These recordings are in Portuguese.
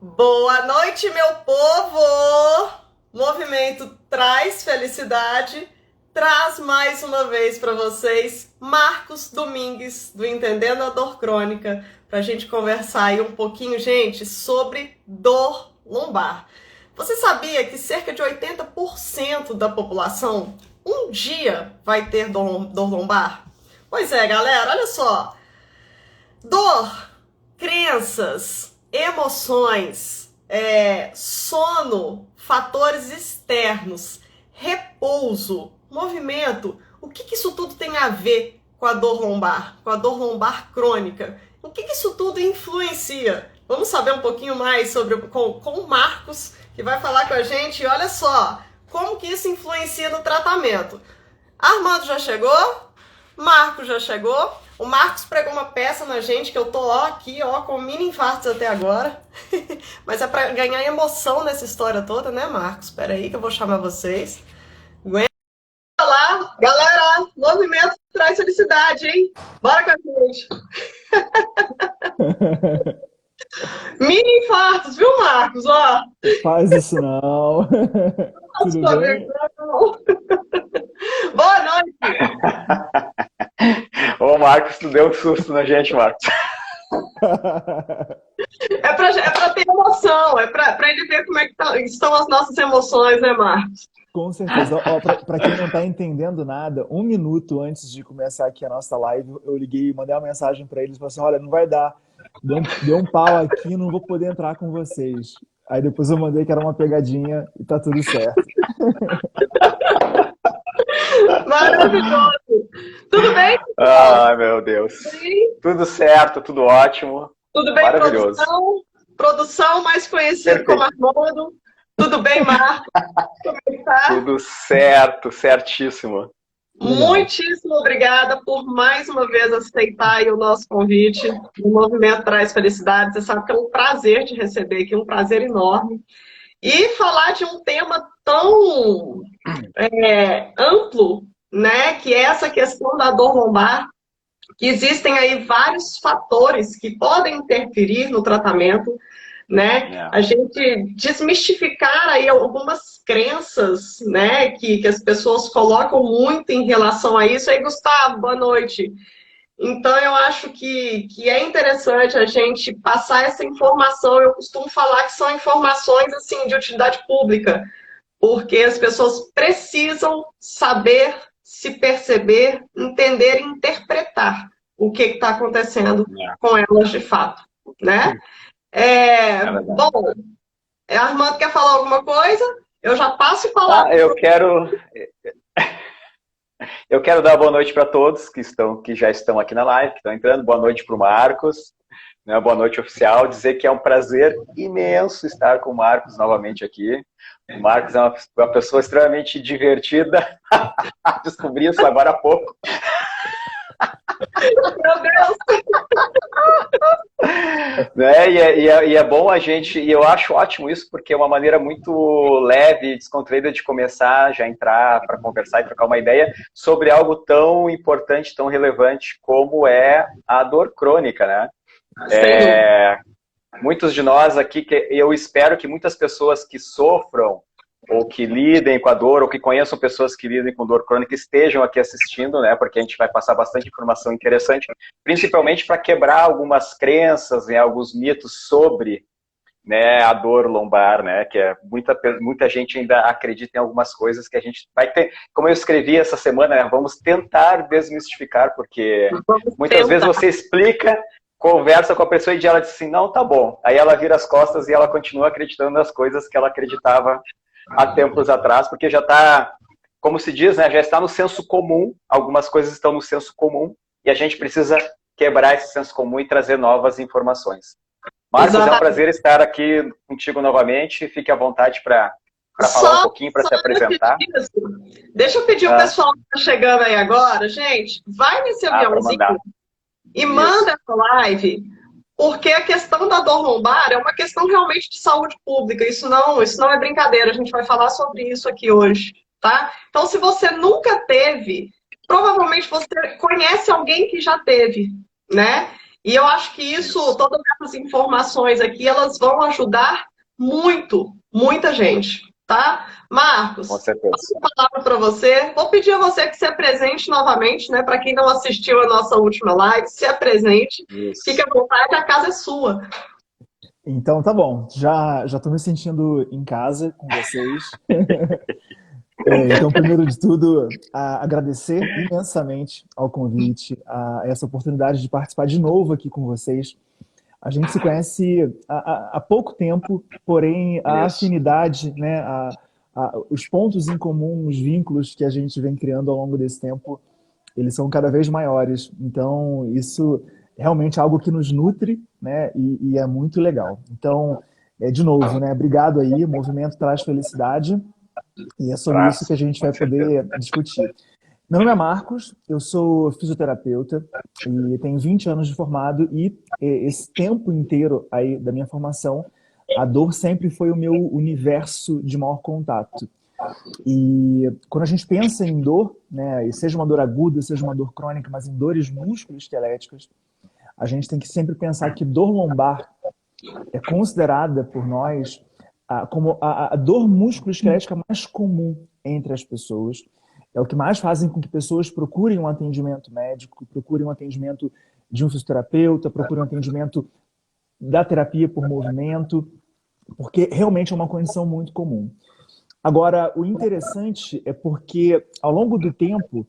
Boa noite, meu povo! Movimento traz felicidade, traz mais uma vez para vocês Marcos Domingues, do Entendendo a Dor Crônica, para a gente conversar aí um pouquinho, gente, sobre dor lombar. Você sabia que cerca de 80% da população um dia vai ter dor lombar? Pois é, galera, olha só. Dor, crenças, emoções, sono, fatores externos, repouso, movimento. O que isso tudo tem a ver com a dor lombar, com a dor lombar crônica? O que isso tudo influencia? Vamos saber um pouquinho mais com o Marcos, que vai falar com a gente. E olha só, como que isso influencia no tratamento. Armando já chegou? Marcos já chegou? O Marcos pregou uma peça na gente que eu tô aqui com mini infartos até agora. Mas é pra ganhar emoção nessa história toda, né, Marcos? Espera aí que eu vou chamar vocês. Aguenta lá, galera! Movimento traz felicidade, hein? Bora com a gente! Mini infartos, viu, Marcos? Ó. Faz isso não. Tudo bem? Boa noite! Ô, Marcos, tu deu um susto na gente, Marcos. É pra ter emoção, é pra ele ver como é que estão as nossas emoções, né, Marcos? Com certeza. Ó, pra quem não tá entendendo nada, um minuto antes de começar aqui a nossa live, eu liguei, mandei uma mensagem pra eles, falei assim, olha, não vai dar. Deu um pau aqui, não vou poder entrar com vocês. Aí depois eu mandei que era uma pegadinha e tá tudo certo. Maravilhoso! Tudo bem, pessoal? Ai, meu Deus. Sim. Tudo certo, tudo ótimo. Tudo bem, Maravilhoso. produção? Produção, mais conhecido como Armando. Tudo bem, Marcos? Como é que tá? Tudo certo, certíssimo. Muitíssimo obrigada por mais uma vez aceitar aí o nosso convite. O Movimento Traz Felicidade. Você sabe que é um prazer te receber aqui, um prazer enorme. E falar de um tema tão amplo, né, que é essa questão da dor lombar, que existem aí vários fatores que podem interferir no tratamento, né? A gente desmistificar aí algumas crenças, né, que as pessoas colocam muito em relação a isso. Aí, Gustavo, boa noite. Então, eu acho que é interessante a gente passar essa informação. Eu costumo falar que são informações, assim, de utilidade pública, porque as pessoas precisam saber se perceber, entender e interpretar o que está acontecendo com elas de fato, né? Bom, Armando quer falar alguma coisa? Eu já passo e falar. Eu quero dar boa noite para todos que já estão aqui na live, que estão entrando. Boa noite para o Marcos, né? Boa noite oficial. Dizer que é um prazer imenso estar com o Marcos novamente aqui. O Marcos é uma pessoa extremamente divertida. Descobri isso agora há pouco. Meu Deus! Né? E é bom a gente, e eu acho ótimo isso, porque é uma maneira muito leve, descontraída de começar, já entrar para conversar e trocar uma ideia sobre algo tão importante, tão relevante como é a dor crônica, né? Muitos de nós aqui, eu espero que muitas pessoas que sofram ou que lidem com a dor, ou que conheçam pessoas que lidem com dor crônica, estejam aqui assistindo, né? Porque a gente vai passar bastante informação interessante, principalmente para quebrar algumas crenças, né, alguns mitos sobre, né, a dor lombar, né? Que é muita gente ainda acredita em algumas coisas que a gente vai ter. Como eu escrevi essa semana, né, vamos tentar desmistificar, porque muitas vezes você explica, conversa com a pessoa e ela diz assim, não, tá bom. Aí ela vira as costas e ela continua acreditando nas coisas que ela acreditava há tempos atrás, porque já está, como se diz, né, já está no senso comum, algumas coisas estão no senso comum, e a gente precisa quebrar esse senso comum e trazer novas informações. Marcos, é um prazer estar aqui contigo novamente, fique à vontade para falar um pouquinho, para se apresentar. Deixa eu pedir o pessoal que está chegando aí agora, gente, vai nesse aviãozinho e manda essa live, porque a questão da dor lombar é uma questão realmente de saúde pública. Isso não é brincadeira, a gente vai falar sobre isso aqui hoje, tá? Então, se você nunca teve, provavelmente você conhece alguém que já teve, né? E eu acho que isso, todas essas informações aqui, elas vão ajudar muito, muita gente, tá? Marcos, Com certeza. passo a palavra para você. Vou pedir a você que se apresente novamente, né? Para quem não assistiu a nossa última live, se apresente. Isso. Fique à vontade, a casa é sua. Então tá bom, já estou me sentindo em casa com vocês. Então, primeiro de tudo, agradecer imensamente ao convite, a essa oportunidade de participar de novo aqui com vocês. A gente se conhece há pouco tempo, porém a Isso. afinidade, né, os pontos em comum, os vínculos que a gente vem criando ao longo desse tempo, eles são cada vez maiores. Então, isso realmente é algo que nos nutre, né, e é muito legal. Então, de novo, né, obrigado aí, o movimento traz felicidade. E é sobre isso que a gente vai poder discutir. Meu nome é Marcos, eu sou fisioterapeuta e tenho 20 anos de formado e esse tempo inteiro aí da minha formação, a dor sempre foi o meu universo de maior contato. E quando a gente pensa em dor, né, seja uma dor aguda, seja uma dor crônica, mas em dores musculoesqueléticas, a gente tem que sempre pensar que dor lombar é considerada por nós como a dor musculoesquelética mais comum entre as pessoas. É o que mais fazem com que pessoas procurem um atendimento médico, procurem um atendimento de um fisioterapeuta, procurem um atendimento da terapia por movimento, porque realmente é uma condição muito comum. Agora, o interessante é porque, ao longo do tempo,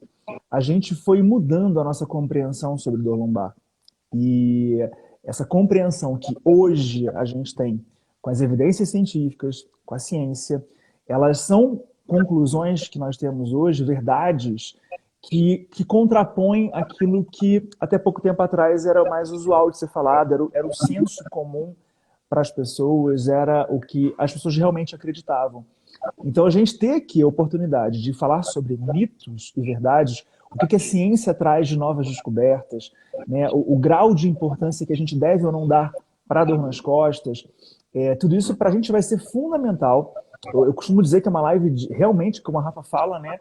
a gente foi mudando a nossa compreensão sobre dor lombar. E essa compreensão que hoje a gente tem com as evidências científicas, com a ciência, elas são conclusões que nós temos hoje, verdades, que contrapõem aquilo que até pouco tempo atrás era mais usual de ser falado, era o senso comum para as pessoas, era o que as pessoas realmente acreditavam. Então, a gente ter aqui a oportunidade de falar sobre mitos e verdades, o que a ciência traz de novas descobertas, né, o grau de importância que a gente deve ou não dar para a dor nas costas, tudo isso para a gente vai ser fundamental. Eu costumo dizer que é uma live realmente, como a Rafa fala, né,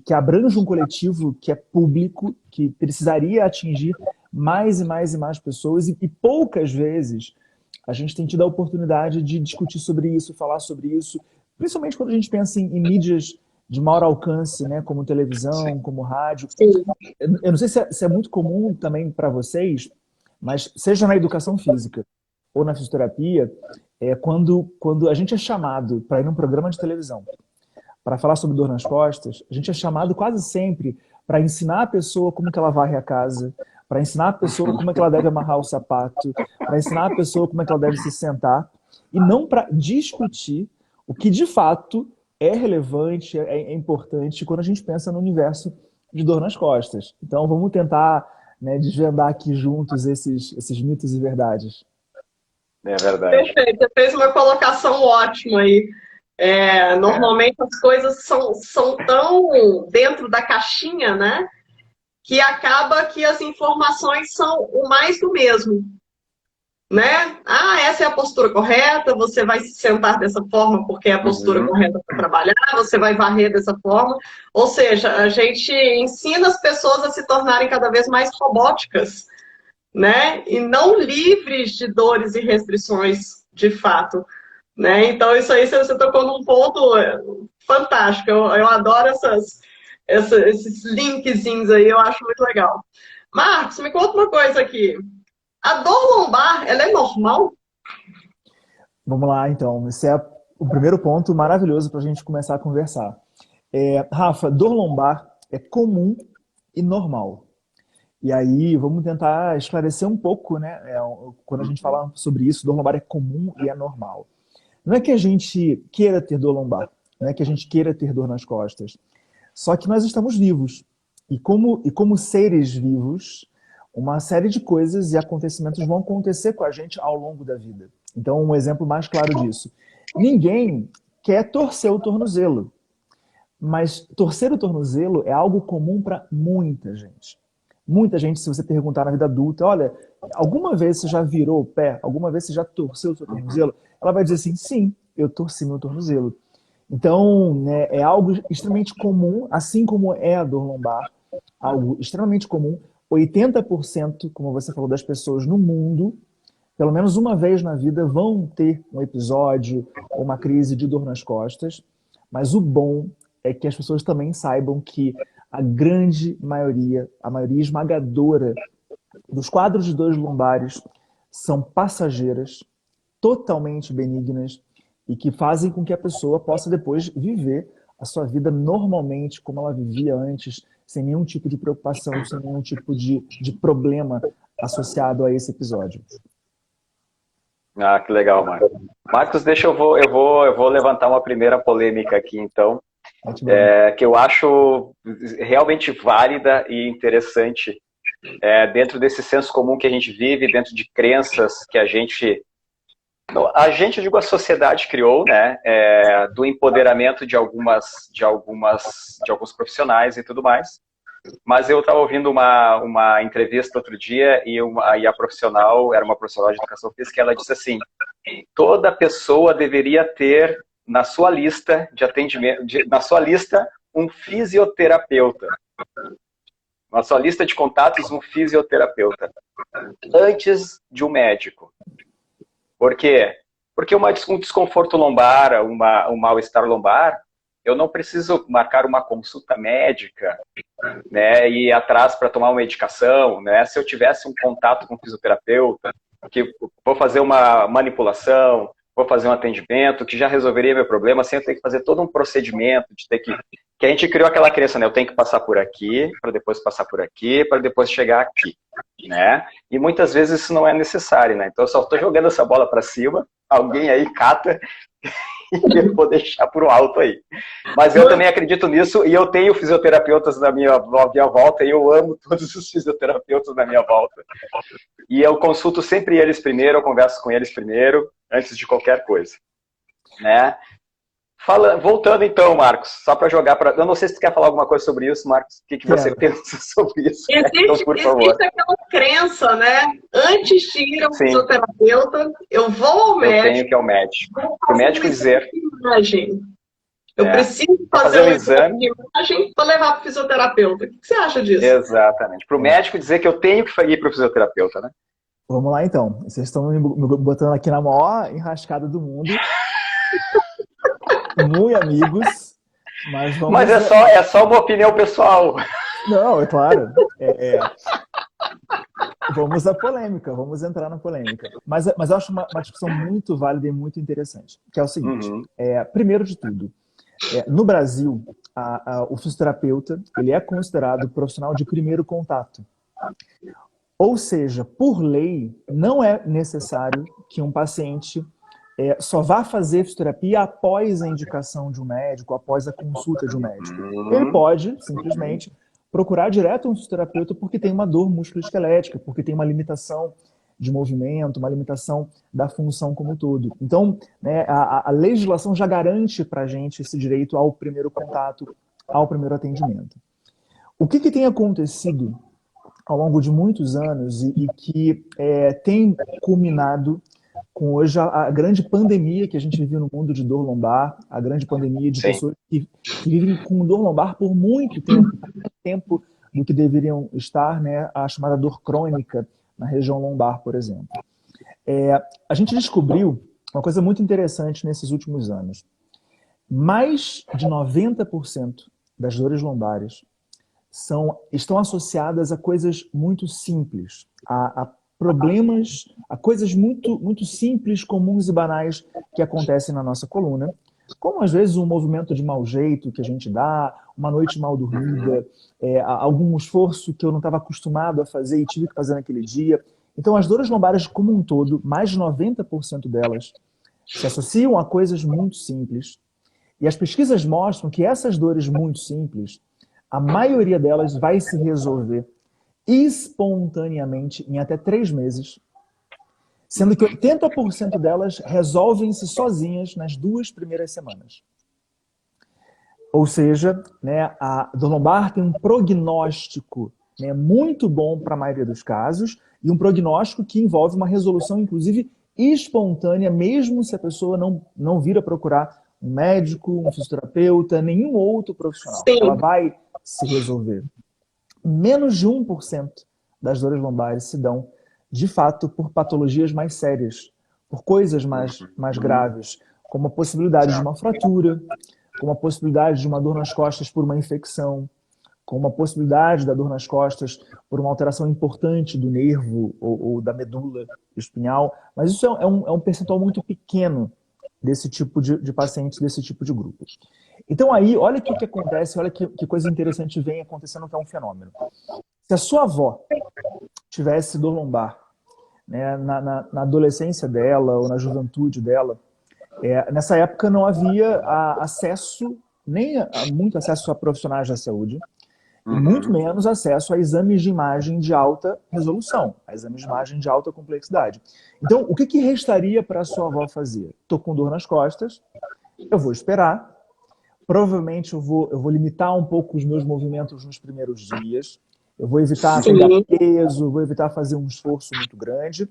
que abrange um coletivo que é público, que precisaria atingir mais e mais e mais pessoas, e poucas vezes a gente tem tido a oportunidade de discutir sobre isso, falar sobre isso, principalmente quando a gente pensa em mídias de maior alcance, né, como televisão, como rádio. Sim. Eu não sei se é muito comum também para vocês, mas seja na educação física ou na fisioterapia, quando a gente é chamado para ir num programa de televisão para falar sobre dor nas costas, a gente é chamado quase sempre para ensinar a pessoa como que ela varre a casa, para ensinar a pessoa como é que ela deve amarrar o sapato, para ensinar a pessoa como é que ela deve se sentar, e não para discutir o que de fato é relevante, é importante quando a gente pensa no universo de dor nas costas. Então vamos tentar, né, desvendar aqui juntos esses mitos e verdades. É verdade. Perfeito, você fez uma colocação ótima aí. Normalmente as coisas são tão dentro da caixinha, né? Que acaba que as informações são o mais do mesmo, né? Essa é a postura correta, você vai se sentar dessa forma porque é a postura correta para trabalhar, você vai varrer dessa forma. Ou seja, a gente ensina as pessoas a se tornarem cada vez mais robóticas, né? E não livres de dores e restrições de fato, né? Então isso aí você tocou num ponto fantástico. Eu adoro esses linkzinhos aí, eu acho muito legal. Marcos, me conta uma coisa aqui. A dor lombar, ela é normal? Vamos lá, então. Esse é o primeiro ponto maravilhoso para a gente começar a conversar. Rafa, dor lombar é comum e normal. E aí, vamos tentar esclarecer um pouco, né? Quando a gente fala sobre isso, dor lombar é comum e é normal. Não é que a gente queira ter dor lombar, não é que a gente queira ter dor nas costas. Só que nós estamos vivos. E como seres vivos, uma série de coisas e acontecimentos vão acontecer com a gente ao longo da vida. Então, um exemplo mais claro disso. Ninguém quer torcer o tornozelo. Mas torcer o tornozelo é algo comum para muita gente. Muita gente, se você perguntar na vida adulta, olha, alguma vez você já virou o pé? Alguma vez você já torceu o seu tornozelo? Ela vai dizer assim, sim, eu torci meu tornozelo. Então, né, é algo extremamente comum, assim como é a dor lombar, algo extremamente comum 80%, como você falou, das pessoas no mundo, pelo menos uma vez na vida, vão ter um episódio ou uma crise de dor nas costas. Mas o bom é que as pessoas também saibam que a grande maioria, a maioria esmagadora dos quadros de dores lombares são passageiras, totalmente benignas e que fazem com que a pessoa possa depois viver a sua vida normalmente, como ela vivia antes, sem nenhum tipo de preocupação, sem nenhum tipo de problema associado a esse episódio. Ah, que legal, Marcos. Marcos, eu vou levantar uma primeira polêmica aqui, então, que eu acho realmente válida e interessante, dentro desse senso comum que a gente vive, dentro de crenças que a gente, eu digo, a sociedade criou, né, do empoderamento de alguns profissionais e tudo mais. Mas eu estava ouvindo uma entrevista outro dia e a profissional, era uma profissional de educação física, e ela disse assim: toda pessoa deveria ter na sua lista de atendimento, na sua lista, um fisioterapeuta. Na sua lista de contatos, um fisioterapeuta. Antes de um médico. Por quê? Porque um desconforto lombar, um mal-estar lombar, eu não preciso marcar uma consulta médica, né, e ir atrás para tomar uma medicação, né? Se eu tivesse um contato com um fisioterapeuta, que vou fazer uma manipulação, vou fazer um atendimento, que já resolveria meu problema, sem eu ter que fazer todo um procedimento, de ter que a gente criou aquela crença, né? Eu tenho que passar por aqui, para depois passar por aqui, para depois chegar aqui, né? E muitas vezes isso não é necessário, né? Então eu só estou jogando essa bola para cima, alguém aí cata e eu vou deixar por alto aí. Mas eu também acredito nisso e eu tenho fisioterapeutas na minha volta e eu amo todos os fisioterapeutas na minha volta. E eu consulto sempre eles primeiro, eu converso com eles primeiro, antes de qualquer coisa, né? Voltando então, Marcos, só para jogar para... Eu não sei se tu quer falar alguma coisa sobre isso, Marcos. O que você pensa sobre isso? Então, por favor. Existe aquela crença, né? Antes de ir ao fisioterapeuta, eu vou ao médico. Eu tenho que ir ao médico. O médico dizer... Imagem. Eu preciso fazer um exame de imagem para levar para o fisioterapeuta. O que você acha disso? Exatamente. Para o médico dizer que eu tenho que ir para o fisioterapeuta, né? Vamos lá, então. Vocês estão me botando aqui na maior enrascada do mundo. Muito amigos, mas vamos... Mas é só uma opinião pessoal. Não, é claro. Vamos à polêmica, vamos entrar na polêmica. Mas eu acho uma discussão muito válida e muito interessante, que é o seguinte. Primeiro de tudo, no Brasil, o fisioterapeuta ele é considerado profissional de primeiro contato. Ou seja, por lei, não é necessário que um paciente só vá fazer fisioterapia após a indicação de um médico, após a consulta de um médico. Ele pode, simplesmente, procurar direto um fisioterapeuta porque tem uma dor musculoesquelética, porque tem uma limitação de movimento, uma limitação da função como um todo. Então, né, a legislação já garante para a gente esse direito ao primeiro contato, ao primeiro atendimento. O que tem acontecido ao longo de muitos anos e que tem culminado com hoje a grande pandemia que a gente vive no mundo de dor lombar, a grande pandemia de pessoas que vivem com dor lombar por muito tempo do que deveriam estar, né, a chamada dor crônica na região lombar, por exemplo. A gente descobriu uma coisa muito interessante nesses últimos anos. Mais de 90% das dores lombares estão associadas a coisas muito simples, a problemas, a coisas muito simples, comuns e banais que acontecem na nossa coluna, como às vezes um movimento de mau jeito que a gente dá, uma noite mal dormida, algum esforço que eu não estava acostumado a fazer e tive que fazer naquele dia. Então as dores lombares como um todo, mais de 90% delas, se associam a coisas muito simples. E as pesquisas mostram que essas dores muito simples, a maioria delas vai se resolver espontaneamente em até 3 meses, sendo que 80% delas resolvem-se sozinhas nas 2 primeiras semanas. Ou seja, né, a dor lombar tem um prognóstico, né, muito bom para a maioria dos casos e um prognóstico que envolve uma resolução, inclusive, espontânea, mesmo se a pessoa não vir a procurar um médico, um fisioterapeuta, nenhum outro profissional. Sim. Ela vai se resolver. Menos de 1% das dores lombares se dão, de fato, por patologias mais sérias, por coisas mais graves, como a possibilidade de uma fratura, como a possibilidade de uma dor nas costas por uma infecção, como a possibilidade da dor nas costas por uma alteração importante do nervo ou da medula espinhal. Mas isso é um percentual muito pequeno desse tipo de pacientes, desse tipo de grupos. Então aí, olha o que acontece, olha que coisa interessante vem acontecendo, que é um fenômeno. Se a sua avó tivesse dor lombar, né, na adolescência dela ou na juventude dela, nessa época não havia acesso, nem muito acesso a profissionais da saúde, e muito menos acesso a exames de imagem de alta resolução, a exames de imagem de alta complexidade. Então, o que restaria para a sua avó fazer? Estou com dor nas costas, eu vou esperar, provavelmente eu vou limitar um pouco os meus movimentos nos primeiros dias, eu vou evitar pegar peso, vou evitar fazer um esforço muito grande,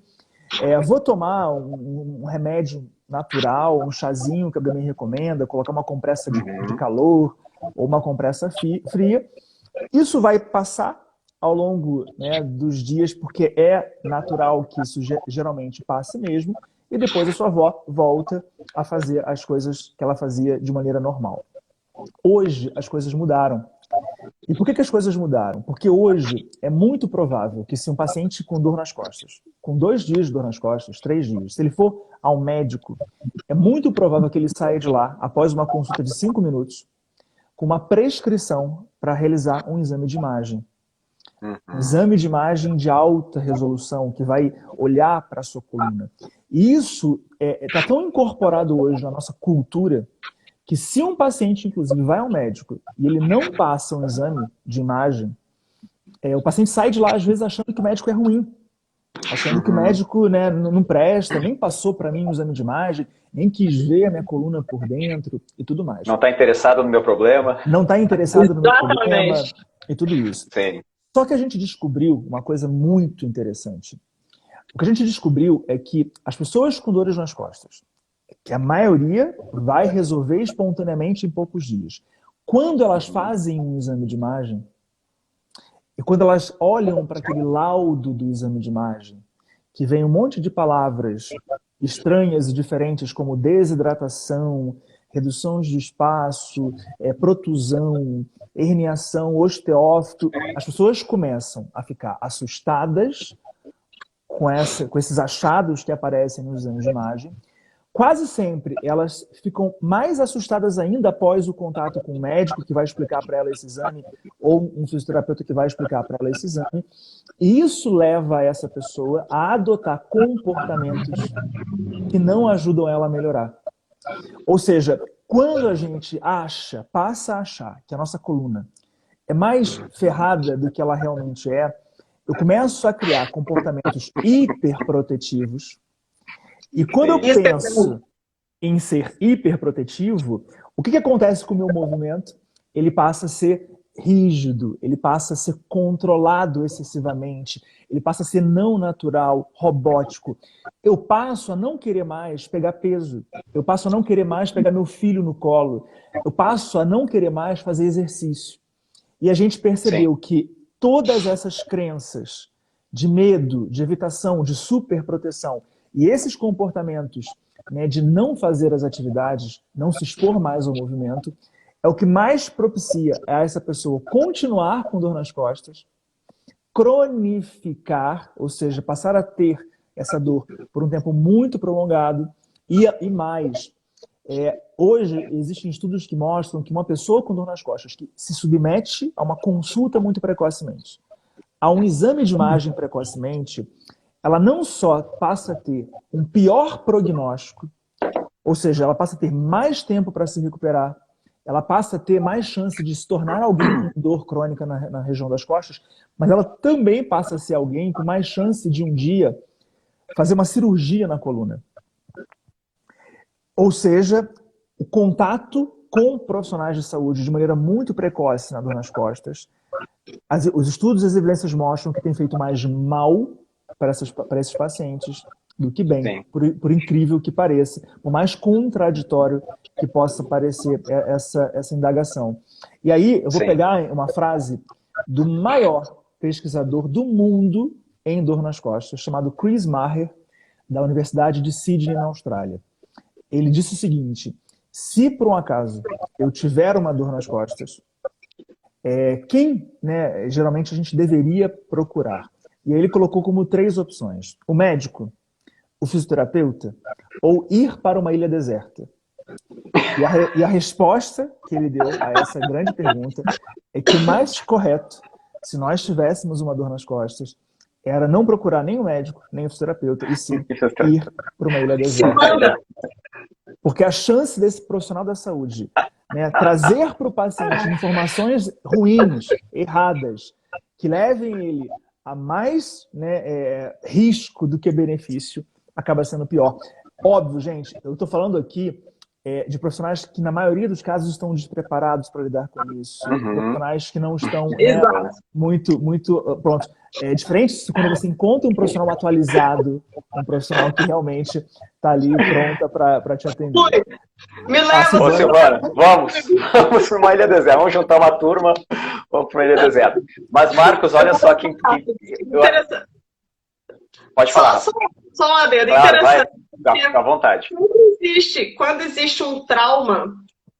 vou tomar um remédio natural, um chazinho que a Bem recomenda, colocar uma compressa de calor ou uma compressa fria. Isso vai passar ao longo, né, dos dias, porque é natural que isso geralmente passe mesmo, e depois a sua avó volta a fazer as coisas que ela fazia de maneira normal. Hoje as coisas mudaram. E por que as coisas mudaram? Porque hoje é muito provável que se um paciente com dor nas costas, com 2 dias de dor nas costas, 3 dias, se ele for ao médico, é muito provável que ele saia de lá, após uma consulta de 5 minutos, com uma prescrição para realizar um exame de imagem. Um exame de imagem de alta resolução, que vai olhar para a sua coluna. E isso está tão incorporado hoje na nossa cultura, que se um paciente, inclusive, vai ao médico e ele não passa um exame de imagem, o paciente sai de lá, às vezes, achando que o médico é ruim. Achando que o médico, né, não presta, nem passou para mim um exame de imagem, nem quis ver a minha coluna por dentro e tudo mais. Não está interessado no meu problema. Não está interessado no meu problema e tudo isso. Sim. Só que a gente descobriu uma coisa muito interessante. O que a gente descobriu é que as pessoas com dores nas costas, que a maioria vai resolver espontaneamente em poucos dias, quando elas fazem um exame de imagem, e quando elas olham para aquele laudo do exame de imagem, que vem um monte de palavras estranhas e diferentes, como desidratação, redução de espaço, protusão, herniação, osteófito, as pessoas começam a ficar assustadas com esses achados que aparecem nos exames de imagem. Quase sempre elas ficam mais assustadas ainda após o contato com o médico que vai explicar para ela esse exame, ou um fisioterapeuta que vai explicar para ela esse exame. E isso leva essa pessoa a adotar comportamentos que não ajudam ela a melhorar. Ou seja, quando a gente passa a achar que a nossa coluna é mais ferrada do que ela realmente é, eu começo a criar comportamentos hiperprotetivos. E quando eu penso em ser hiperprotetivo, o que acontece com o meu movimento? Ele passa a ser rígido, ele passa a ser controlado excessivamente, ele passa a ser não natural, robótico. Eu passo a não querer mais pegar peso, eu passo a não querer mais pegar meu filho no colo, eu passo a não querer mais fazer exercício. E a gente percebeu que todas essas crenças de medo, de evitação, de superproteção, e esses comportamentos, né, de não fazer as atividades, não se expor mais ao movimento, é o que mais propicia a essa pessoa continuar com dor nas costas, cronificar, ou seja, passar a ter essa dor por um tempo muito prolongado, e mais, hoje existem estudos que mostram que uma pessoa com dor nas costas que se submete a uma consulta muito precocemente, a um exame de imagem precocemente, ela não só passa a ter um pior prognóstico, ou seja, ela passa a ter mais tempo para se recuperar, ela passa a ter mais chance de se tornar alguém com dor crônica na região das costas, mas ela também passa a ser alguém com mais chance de um dia fazer uma cirurgia na coluna. Ou seja, o contato com profissionais de saúde de maneira muito precoce na dor nas costas, os estudos e as evidências mostram que tem feito mais mal para esses pacientes do que bem, por incrível que pareça, por mais contraditório que possa parecer essa indagação. E aí eu vou pegar uma frase do maior pesquisador do mundo em dor nas costas, chamado Chris Maher, da Universidade de Sydney, na Austrália. Ele disse o seguinte: se por um acaso eu tiver uma dor nas costas, quem, né, geralmente a gente deveria procurar? E aí ele colocou como 3 opções: o médico, o fisioterapeuta ou ir para uma ilha deserta. E a resposta que ele deu a essa grande pergunta é que o mais correto, se nós tivéssemos uma dor nas costas, era não procurar nem o médico, nem o fisioterapeuta, e sim ir para uma ilha deserta. Porque a chance desse profissional da saúde, né, trazer para o paciente informações ruins, erradas, que levem ele a mais, né, risco do que benefício, acaba sendo pior. Óbvio, gente, eu estou falando aqui de profissionais que, na maioria dos casos, estão despreparados para lidar com isso. Profissionais que não estão muito prontos. É diferente quando você encontra um profissional atualizado, um profissional que realmente está ali pronta para te atender. Me leva! Ô, Silvana, vamos para uma ilha deserta. Vamos juntar uma turma, vamos para uma ilha deserta. Mas, Marcos, olha só que... Interessante. Pode falar. Só uma adendo, claro, interessante. Fica à vontade. Quando existe um trauma,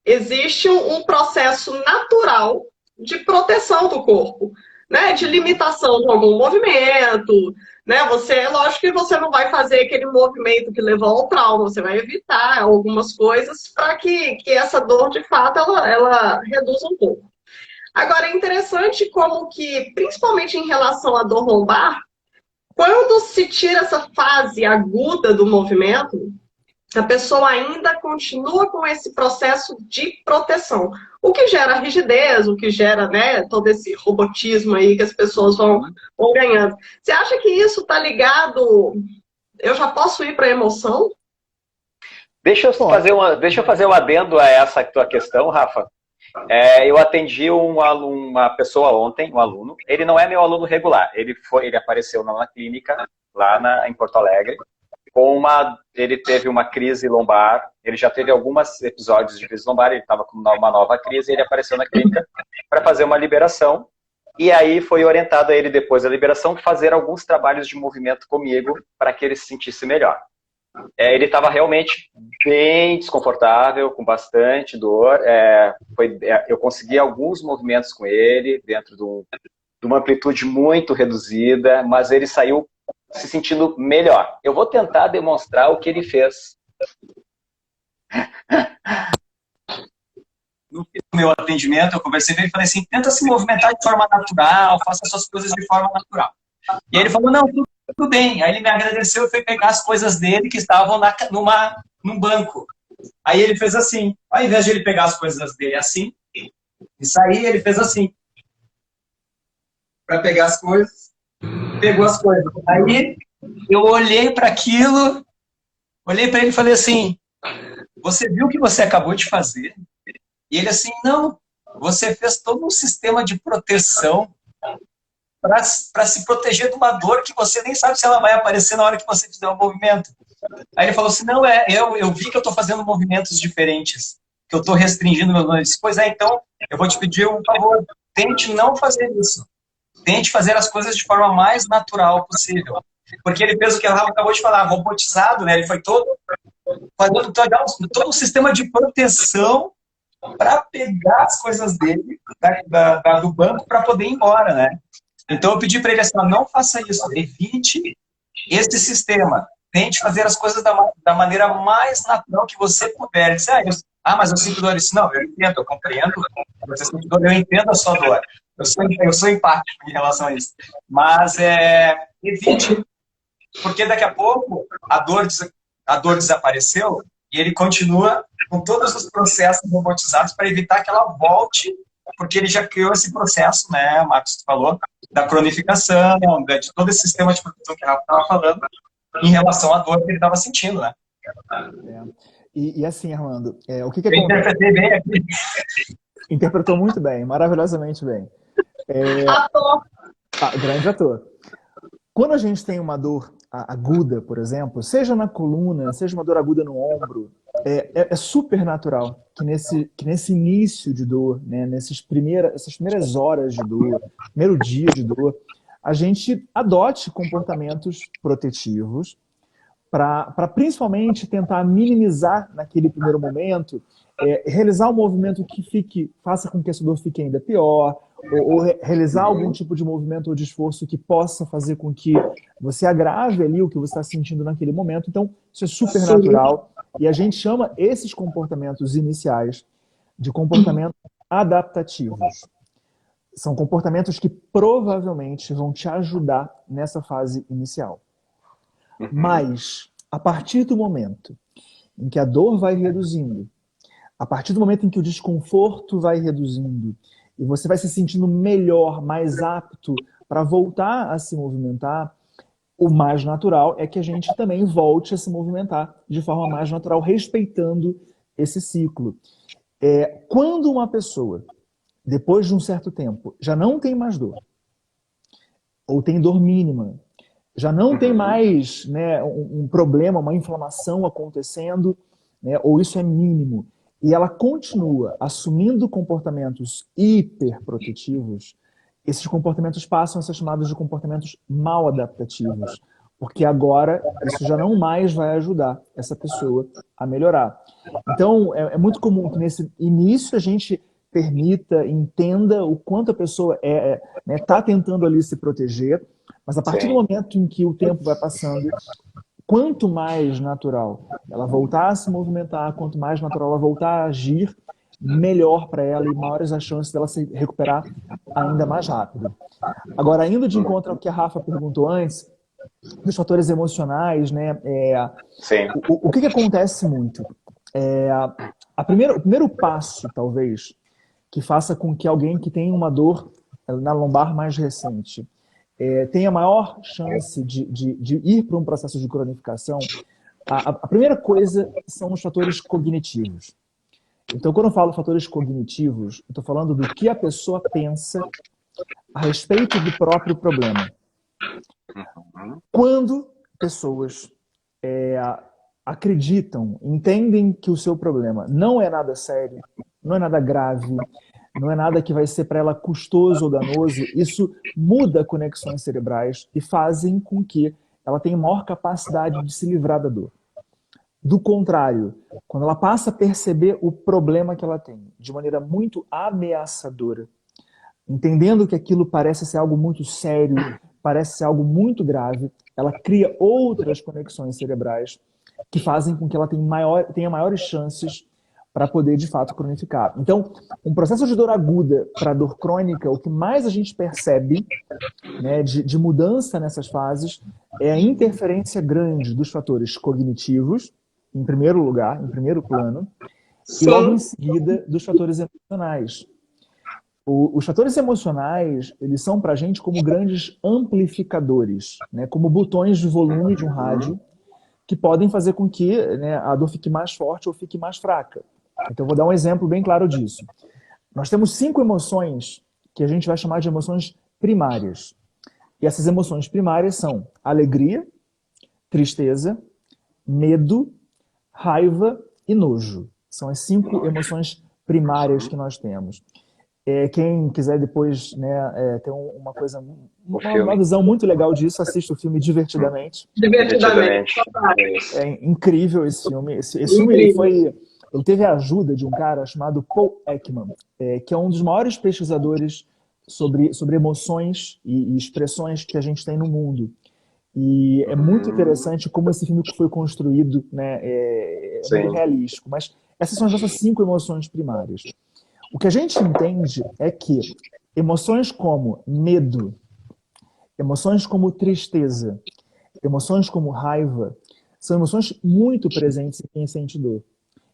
existe um processo natural de proteção do corpo, né? De limitação de algum movimento, né? Lógico que você não vai fazer aquele movimento que levou ao trauma, você vai evitar algumas coisas para que essa dor, de fato, ela reduza um pouco. Agora, é interessante como que, principalmente em relação à dor lombar, quando se tira essa fase aguda do movimento, a pessoa ainda continua com esse processo de proteção. O que gera rigidez, o que gera, né, todo esse robotismo aí que as pessoas vão ganhando. Você acha que isso está ligado... Eu já posso ir para a emoção? Deixa eu fazer um adendo a essa tua questão, Rafa. Eu atendi uma pessoa ontem, um aluno. Ele não é meu aluno regular. Ele apareceu na clínica, lá em Porto Alegre. Ele teve uma crise lombar. Ele já teve alguns episódios de crise lombar. Ele estava com uma nova crise. Ele apareceu na clínica para fazer uma liberação. E aí foi orientado a ele, depois da liberação, fazer alguns trabalhos de movimento comigo para que ele se sentisse melhor. Ele estava realmente bem desconfortável, com bastante dor. Eu consegui alguns movimentos com ele, dentro de uma amplitude muito reduzida, mas ele saiu se sentindo melhor. Eu vou tentar demonstrar o que ele fez. No meu atendimento, eu conversei com ele e falei assim: tenta se movimentar de forma natural, faça suas coisas de forma natural. E aí ele falou: não, tudo bem. Aí ele me agradeceu e foi pegar as coisas dele que estavam num banco. Aí ele fez assim, ao invés de ele pegar as coisas dele assim, e sair, ele fez assim. Para pegar as coisas, pegou as coisas. Aí eu olhei para aquilo, olhei para ele e falei assim: você viu o que você acabou de fazer? E ele assim: não, você fez todo um sistema de proteção para se proteger de uma dor que você nem sabe se ela vai aparecer na hora que você fizer o movimento. Aí ele falou assim: não, eu vi que eu estou fazendo movimentos diferentes, que eu estou restringindo meus movimentos. Pois é, então eu vou te pedir um favor, tente não fazer isso. Tente fazer as coisas de forma mais natural possível. Porque ele fez o que a Rafa acabou de falar, robotizado, né? Ele foi fazendo todo um sistema de proteção para pegar as coisas dele do banco para poder ir embora, né? Então eu pedi para ele assim: não faça isso, evite esse sistema. Tente fazer as coisas da maneira mais natural que você puder. Ele disse: mas eu sinto dor. Eu disse: não, eu entendo, eu compreendo. Você sente dor, eu entendo a sua dor. Eu sou empático em relação a isso. Mas evite, porque daqui a pouco a dor desapareceu e ele continua com todos os processos robotizados para evitar que ela volte, porque ele já criou esse processo, né, Marcos falou, da cronificação, de todo esse sistema de proteção que a Rafa estava falando, em relação à dor que ele estava sentindo, né? E assim, Armando, o que eu interpretei bem aqui. Interpretou muito bem, maravilhosamente bem. Grande ator. Quando a gente tem uma dor aguda, por exemplo, seja na coluna, seja uma dor aguda no ombro, é super natural que nesse início de dor, né, essas primeiras horas de dor, primeiro dia de dor, a gente adote comportamentos protetivos para principalmente tentar minimizar naquele primeiro momento, realizar um movimento que faça com que essa dor fique ainda pior, ou realizar algum tipo de movimento ou de esforço que possa fazer com que você agrave ali o que você está sentindo naquele momento. Então, isso é super natural. E a gente chama esses comportamentos iniciais de comportamentos adaptativos. São comportamentos que provavelmente vão te ajudar nessa fase inicial. Mas, a partir do momento em que a dor vai reduzindo, a partir do momento em que o desconforto vai reduzindo, e você vai se sentindo melhor, mais apto para voltar a se movimentar, o mais natural é que a gente também volte a se movimentar de forma mais natural, respeitando esse ciclo. Quando uma pessoa, depois de um certo tempo, já não tem mais dor, ou tem dor mínima, já não tem mais, né, um problema, uma inflamação acontecendo, né, ou isso é mínimo, e ela continua assumindo comportamentos hiperprotetivos, esses comportamentos passam a ser chamados de comportamentos mal adaptativos, porque agora isso já não mais vai ajudar essa pessoa a melhorar. Então, é muito comum que nesse início a gente permita, entenda o quanto a pessoa está tentando ali se proteger, mas a partir do momento em que o tempo vai passando, quanto mais natural ela voltar a se movimentar, quanto mais natural ela voltar a agir, melhor para ela e maiores as chances dela se recuperar ainda mais rápido. Agora, indo de encontro ao que a Rafa perguntou antes, dos fatores emocionais, né? O que acontece muito? O primeiro passo, talvez, que faça com que alguém que tem uma dor na lombar mais recente tenha maior chance de ir para um processo de cronificação, a primeira coisa são os fatores cognitivos. Então, quando eu falo fatores cognitivos, eu estou falando do que a pessoa pensa a respeito do próprio problema. Quando pessoas acreditam, entendem que o seu problema não é nada sério, não é nada grave, não é nada que vai ser para ela custoso ou danoso, isso muda conexões cerebrais e fazem com que ela tenha maior capacidade de se livrar da dor. Do contrário, quando ela passa a perceber o problema que ela tem de maneira muito ameaçadora, entendendo que aquilo parece ser algo muito sério, parece ser algo muito grave, ela cria outras conexões cerebrais que fazem com que ela tenha maiores chances para poder, de fato, cronificar. Então, um processo de dor aguda para dor crônica, o que mais a gente percebe, né, de mudança nessas fases é a interferência grande dos fatores cognitivos, em primeiro lugar, em primeiro plano, e logo em seguida dos fatores emocionais. Os fatores emocionais, eles são para a gente como grandes amplificadores, né, como botões de volume de um rádio, que podem fazer com que, né, a dor fique mais forte ou fique mais fraca. Então, eu vou dar um exemplo bem claro disso. Nós temos 5 emoções que a gente vai chamar de emoções primárias. E essas emoções primárias são alegria, tristeza, medo, raiva e nojo. São as 5 emoções primárias que nós temos. Quem quiser depois, né, ter uma visão muito legal disso, assista o filme Divertidamente. Divertidamente. É incrível esse filme. Esse filme ele teve a ajuda de um cara chamado Paul Ekman, que é um dos maiores pesquisadores sobre emoções e expressões que a gente tem no mundo. E é muito interessante como esse filme foi construído, né, é muito realístico. Mas essas são as nossas 5 emoções primárias. O que a gente entende é que emoções como medo, emoções como tristeza, emoções como raiva, são emoções muito presentes em quem sente dor.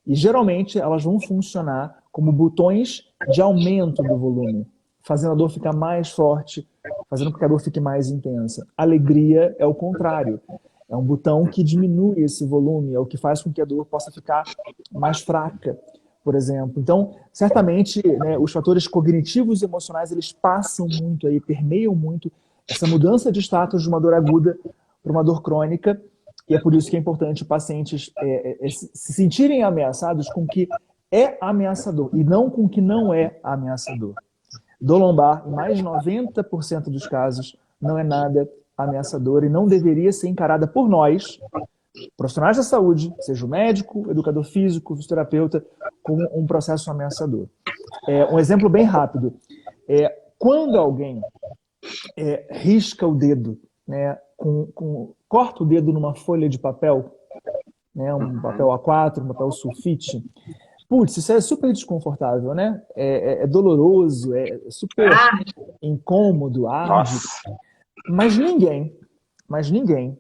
E geralmente elas vão funcionar como botões de aumento do volume, fazendo a dor ficar mais forte, fazendo com que a dor fique mais intensa. Alegria é o contrário. É um botão que diminui esse volume, é o que faz com que a dor possa ficar mais fraca, por exemplo. Então, certamente, né, os fatores cognitivos e emocionais, eles passam muito aí, permeiam muito essa mudança de status de uma dor aguda para uma dor crônica. E é por isso que é importante pacientes se sentirem ameaçados com o que é ameaçador e não com o que não é ameaçador. Dor lombar, em mais de 90% dos casos, não é nada ameaçador e não deveria ser encarada por nós, profissionais da saúde, seja o médico, educador físico, fisioterapeuta, como um processo ameaçador. Um exemplo bem rápido. Quando alguém risca o dedo, né, corta o dedo numa folha de papel, né, um papel A4, um papel sulfite, putz, isso é super desconfortável, né? É doloroso, é super incômodo, arde. Mas ninguém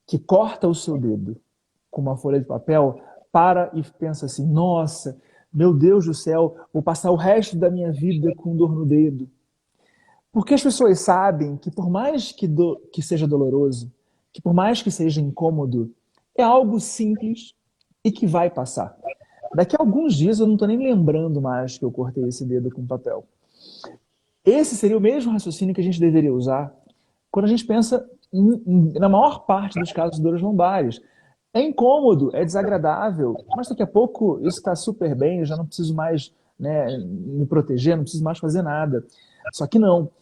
que corta o seu dedo com uma folha de papel para e pensa assim, nossa, meu Deus do céu, vou passar o resto da minha vida com dor no dedo. Porque as pessoas sabem que por mais que seja doloroso, que por mais que seja incômodo, é algo simples e que vai passar. Daqui a alguns dias eu não estou nem lembrando mais que eu cortei esse dedo com papel. Esse seria o mesmo raciocínio que a gente deveria usar quando a gente pensa na maior parte dos casos de dores lombares. É incômodo, é desagradável, mas daqui a pouco isso está super bem, eu já não preciso mais, né, me proteger, não preciso mais fazer nada. Só que não.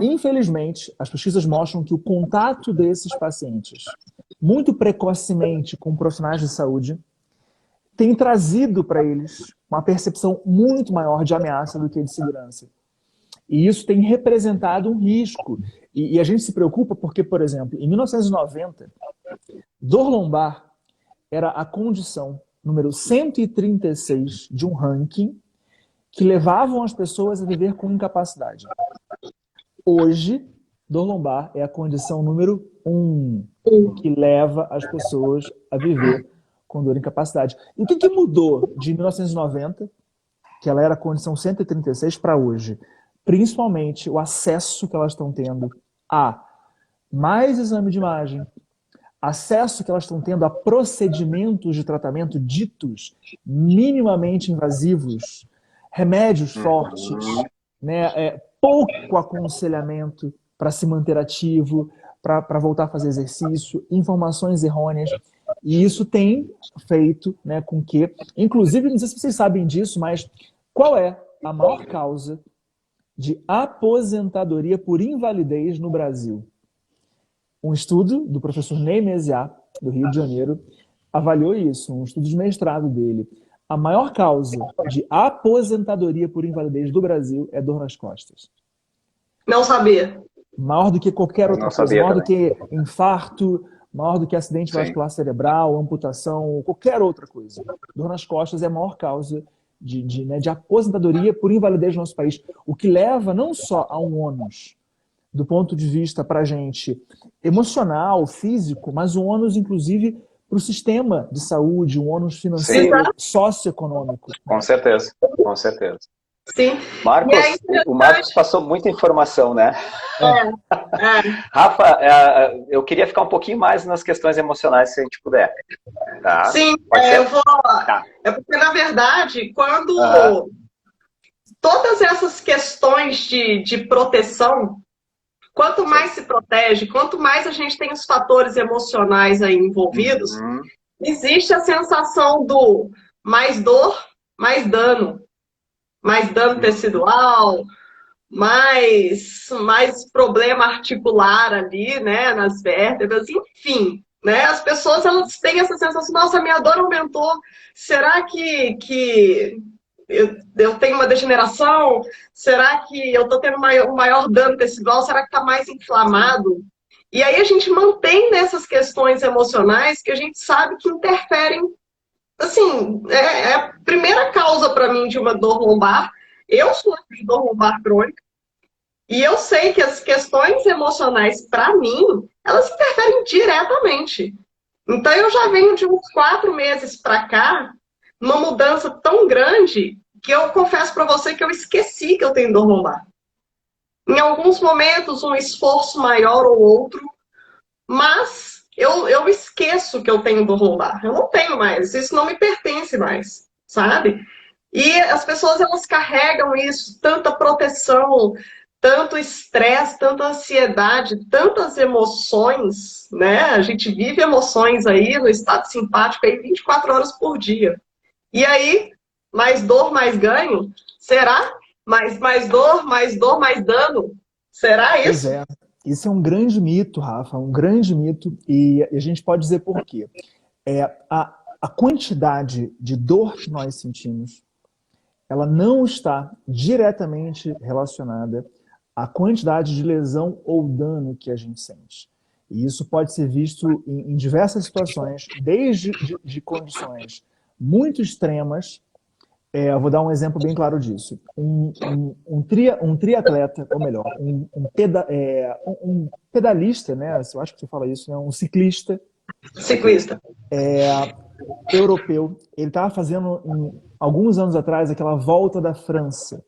Infelizmente, as pesquisas mostram que o contato desses pacientes, muito precocemente com profissionais de saúde, tem trazido para eles uma percepção muito maior de ameaça do que de segurança. E isso tem representado um risco. E a gente se preocupa porque, por exemplo, em 1990, dor lombar era a condição número 136 de um ranking que levavam as pessoas a viver com incapacidade. Hoje, dor lombar é a condição número 1 que leva as pessoas a viver com dor e incapacidade. E o que mudou de 1990, que ela era a condição 136, para hoje? Principalmente o acesso que elas estão tendo a mais exame de imagem, acesso que elas estão tendo a procedimentos de tratamento ditos minimamente invasivos, remédios fortes, né, pouco aconselhamento para se manter ativo, para voltar a fazer exercício, informações errôneas. E isso tem feito, né, com que, inclusive, não sei se vocês sabem disso, mas qual é a maior causa de aposentadoria por invalidez no Brasil? Um estudo do professor Ney Mesiá, do Rio de Janeiro, avaliou isso, um estudo de mestrado dele. A maior causa de aposentadoria por invalidez do Brasil é dor nas costas. Não sabia. Maior do que qualquer outra coisa, maior do que infarto, maior do que acidente vascular cerebral, amputação, qualquer outra coisa. Dor nas costas é a maior causa de aposentadoria por invalidez no nosso país. O que leva não só a um ônus, do ponto de vista para a gente emocional, físico, mas um ônus, inclusive, para o sistema de saúde, um ônus financeiro, socioeconômico. Com certeza, com certeza. Sim. Marcos, o Marcos passou muita informação, né? Rafa, eu queria ficar um pouquinho mais nas questões emocionais, se a gente puder. Tá? Sim, eu vou... Tá. É porque, na verdade, quando todas essas questões de proteção, quanto mais se protege, quanto mais a gente tem os fatores emocionais aí envolvidos, existe a sensação do mais dor, mais dano. Mais dano tecidual, mais problema articular ali, né, nas vértebras, enfim, né, as pessoas, elas têm essa sensação, nossa, minha dor aumentou, será que eu tenho uma degeneração? Será que eu estou tendo um maior dano tecidual? Será que está mais inflamado? E aí a gente mantém nessas questões emocionais que a gente sabe que interferem. Assim, é a primeira causa para mim de uma dor lombar. Eu sofro de dor lombar crônica e eu sei que as questões emocionais, para mim, elas interferem diretamente. Então, eu já venho de uns 4 meses para cá, uma mudança tão grande que eu confesso para você que eu esqueci que eu tenho dor lombar. Em alguns momentos, um esforço maior ou outro, mas... Eu esqueço que eu tenho dor lombar. Eu não tenho mais. Isso não me pertence mais, sabe? E as pessoas, elas carregam isso, tanta proteção, tanto estresse, tanta ansiedade, tantas emoções, né? A gente vive emoções aí no estado simpático aí 24 horas por dia. E aí, mais dor, mais ganho? Será? Mais dor, mais dano? Será Pois isso? é. Isso é um grande mito, Rafa, um grande mito, e a gente pode dizer por quê. A quantidade de dor que nós sentimos, ela não está diretamente relacionada à quantidade de lesão ou dano que a gente sente. E isso pode ser visto em diversas situações, desde de condições muito extremas. Eu vou dar um exemplo bem claro disso. Um triatleta, ou melhor, um pedalista, né? Eu acho que você fala isso, né? Um ciclista Ciclista. europeu. Ele estava fazendo, alguns anos atrás, aquela Volta da França,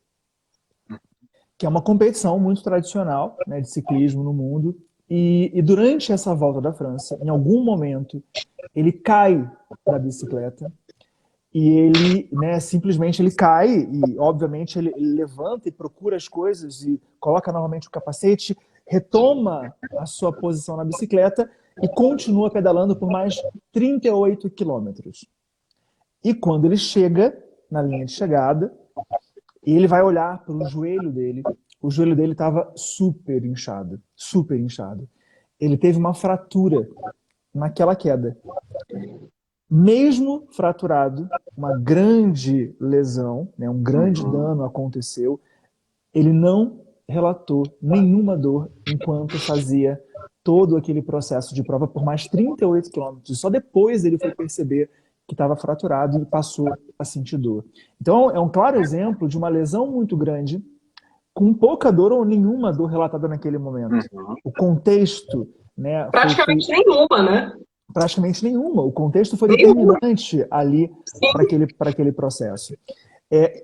que é uma competição muito tradicional, né, de ciclismo no mundo. E durante essa Volta da França, em algum momento, ele cai da bicicleta e ele, né, simplesmente ele cai e, obviamente, ele levanta e procura as coisas e coloca novamente o capacete, retoma a sua posição na bicicleta e continua pedalando por mais 38 quilômetros. E quando ele chega na linha de chegada, ele vai olhar para o joelho dele. O joelho dele estava super inchado, super inchado. Ele teve uma fratura naquela queda. Mesmo fraturado, uma grande lesão, né, um grande dano aconteceu, ele não relatou nenhuma dor enquanto fazia todo aquele processo de prova por mais 38 quilômetros. Só depois ele foi perceber que estava fraturado e passou a sentir dor. Então, é um claro exemplo de uma lesão muito grande, com pouca dor ou nenhuma dor relatada naquele momento. O contexto, né, Praticamente nenhuma, né? praticamente nenhuma. O contexto foi Nenhuma. determinante ali para aquele processo.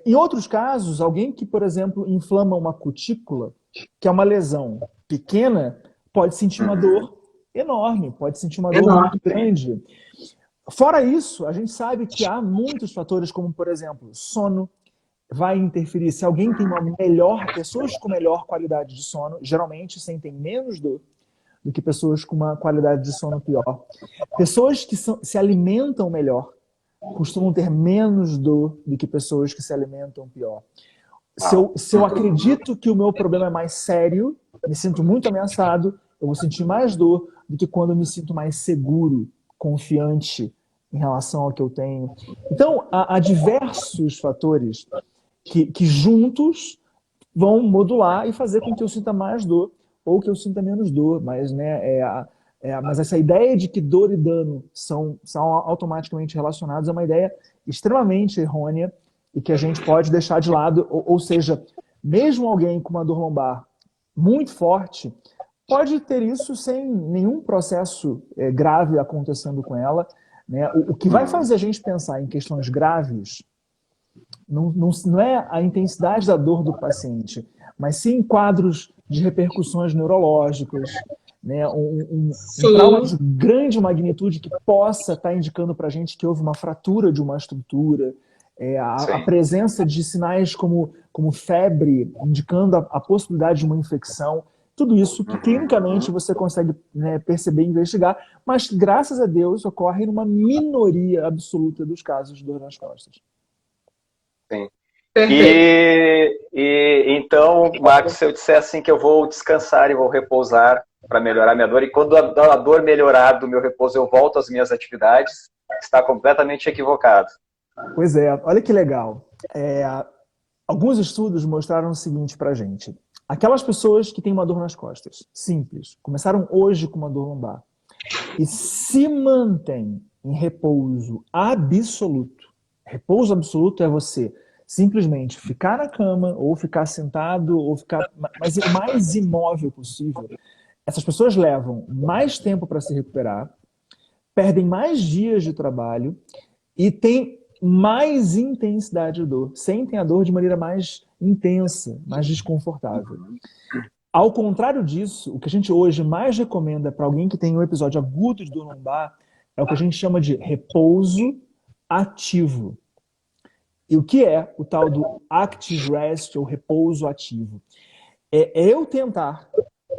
Em outros casos, alguém que, por exemplo, inflama uma cutícula, que é uma lesão pequena, pode sentir uma dor enorme, pode sentir uma dor muito grande. Fora isso, a gente sabe que há muitos fatores, como, por exemplo, sono vai interferir. Se alguém tem pessoas com melhor qualidade de sono, geralmente sentem menos dor do que pessoas com uma qualidade de sono pior. Pessoas que se alimentam melhor costumam ter menos dor do que pessoas que se alimentam pior. Se eu acredito que o meu problema é mais sério, me sinto muito ameaçado, eu vou sentir mais dor do que quando eu me sinto mais seguro, confiante em relação ao que eu tenho. Então, há diversos fatores que juntos vão modular e fazer com que eu sinta mais dor ou que eu sinta menos dor. Mas, né, mas essa ideia de que dor e dano são automaticamente relacionados é uma ideia extremamente errônea e que a gente pode deixar de lado. Ou seja, mesmo alguém com uma dor lombar muito forte pode ter isso sem nenhum processo grave acontecendo com ela. Né? O que vai fazer a gente pensar em questões graves não é a intensidade da dor do paciente, mas sim quadros de repercussões neurológicas, né? Um trauma de grande magnitude que possa estar indicando para a gente que houve uma fratura de uma estrutura, a presença de sinais como febre, indicando a possibilidade de uma infecção. Tudo isso que clinicamente você consegue, né, perceber e investigar, mas graças a Deus ocorre numa minoria absoluta dos casos de dor nas costas. Sim. Então, Marcos, se eu disser assim que eu vou descansar e vou repousar para melhorar minha dor, e quando a dor melhorar do meu repouso eu volto às minhas atividades, está completamente equivocado. Pois é, olha que legal. Alguns estudos mostraram o seguinte para a gente. Aquelas pessoas que têm uma dor nas costas, simples, começaram hoje com uma dor lombar, e se mantêm em repouso absoluto. Repouso absoluto é você simplesmente ficar na cama, ou ficar sentado, ou ficar mas o mais imóvel possível. Essas pessoas levam mais tempo para se recuperar, perdem mais dias de trabalho e têm mais intensidade de dor, sentem a dor de maneira mais intensa, mais desconfortável. Ao contrário disso, o que a gente hoje mais recomenda para alguém que tem um episódio agudo de dor lombar é o que a gente chama de repouso ativo. E o que é o tal do active rest, ou repouso ativo? é eu tentar,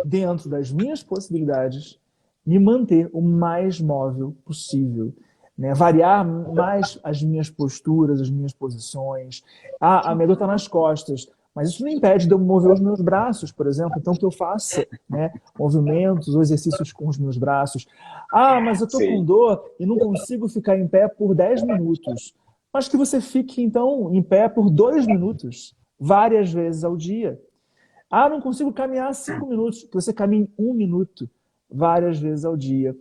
dentro das minhas possibilidades, me manter o mais móvel possível, né? Variar mais as minhas posturas, as minhas posições. A minha dor está nas costas, mas isso não impede de eu mover os meus braços, por exemplo. Então, que eu faça, né, movimentos ou exercícios com os meus braços. Mas eu estou com dor e não consigo ficar em pé por 10 minutos. Mas que você fique, então, em pé por 2 minutos, várias vezes ao dia. Não consigo caminhar 5 minutos. Que você caminhe 1 minuto, várias vezes ao dia.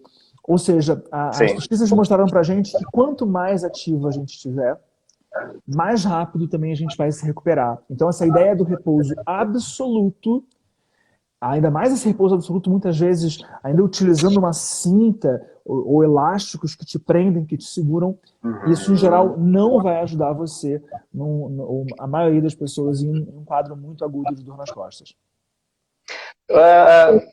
Ou seja, as pesquisas mostraram para a gente que quanto mais ativo a gente estiver, mais rápido também a gente vai se recuperar. Então, essa ideia do repouso absoluto, ainda mais esse repouso absoluto, muitas vezes, ainda utilizando uma cinta ou elásticos que te prendem, que te seguram, isso, em geral, não vai ajudar você, a maioria das pessoas, em um quadro muito agudo de dor nas costas.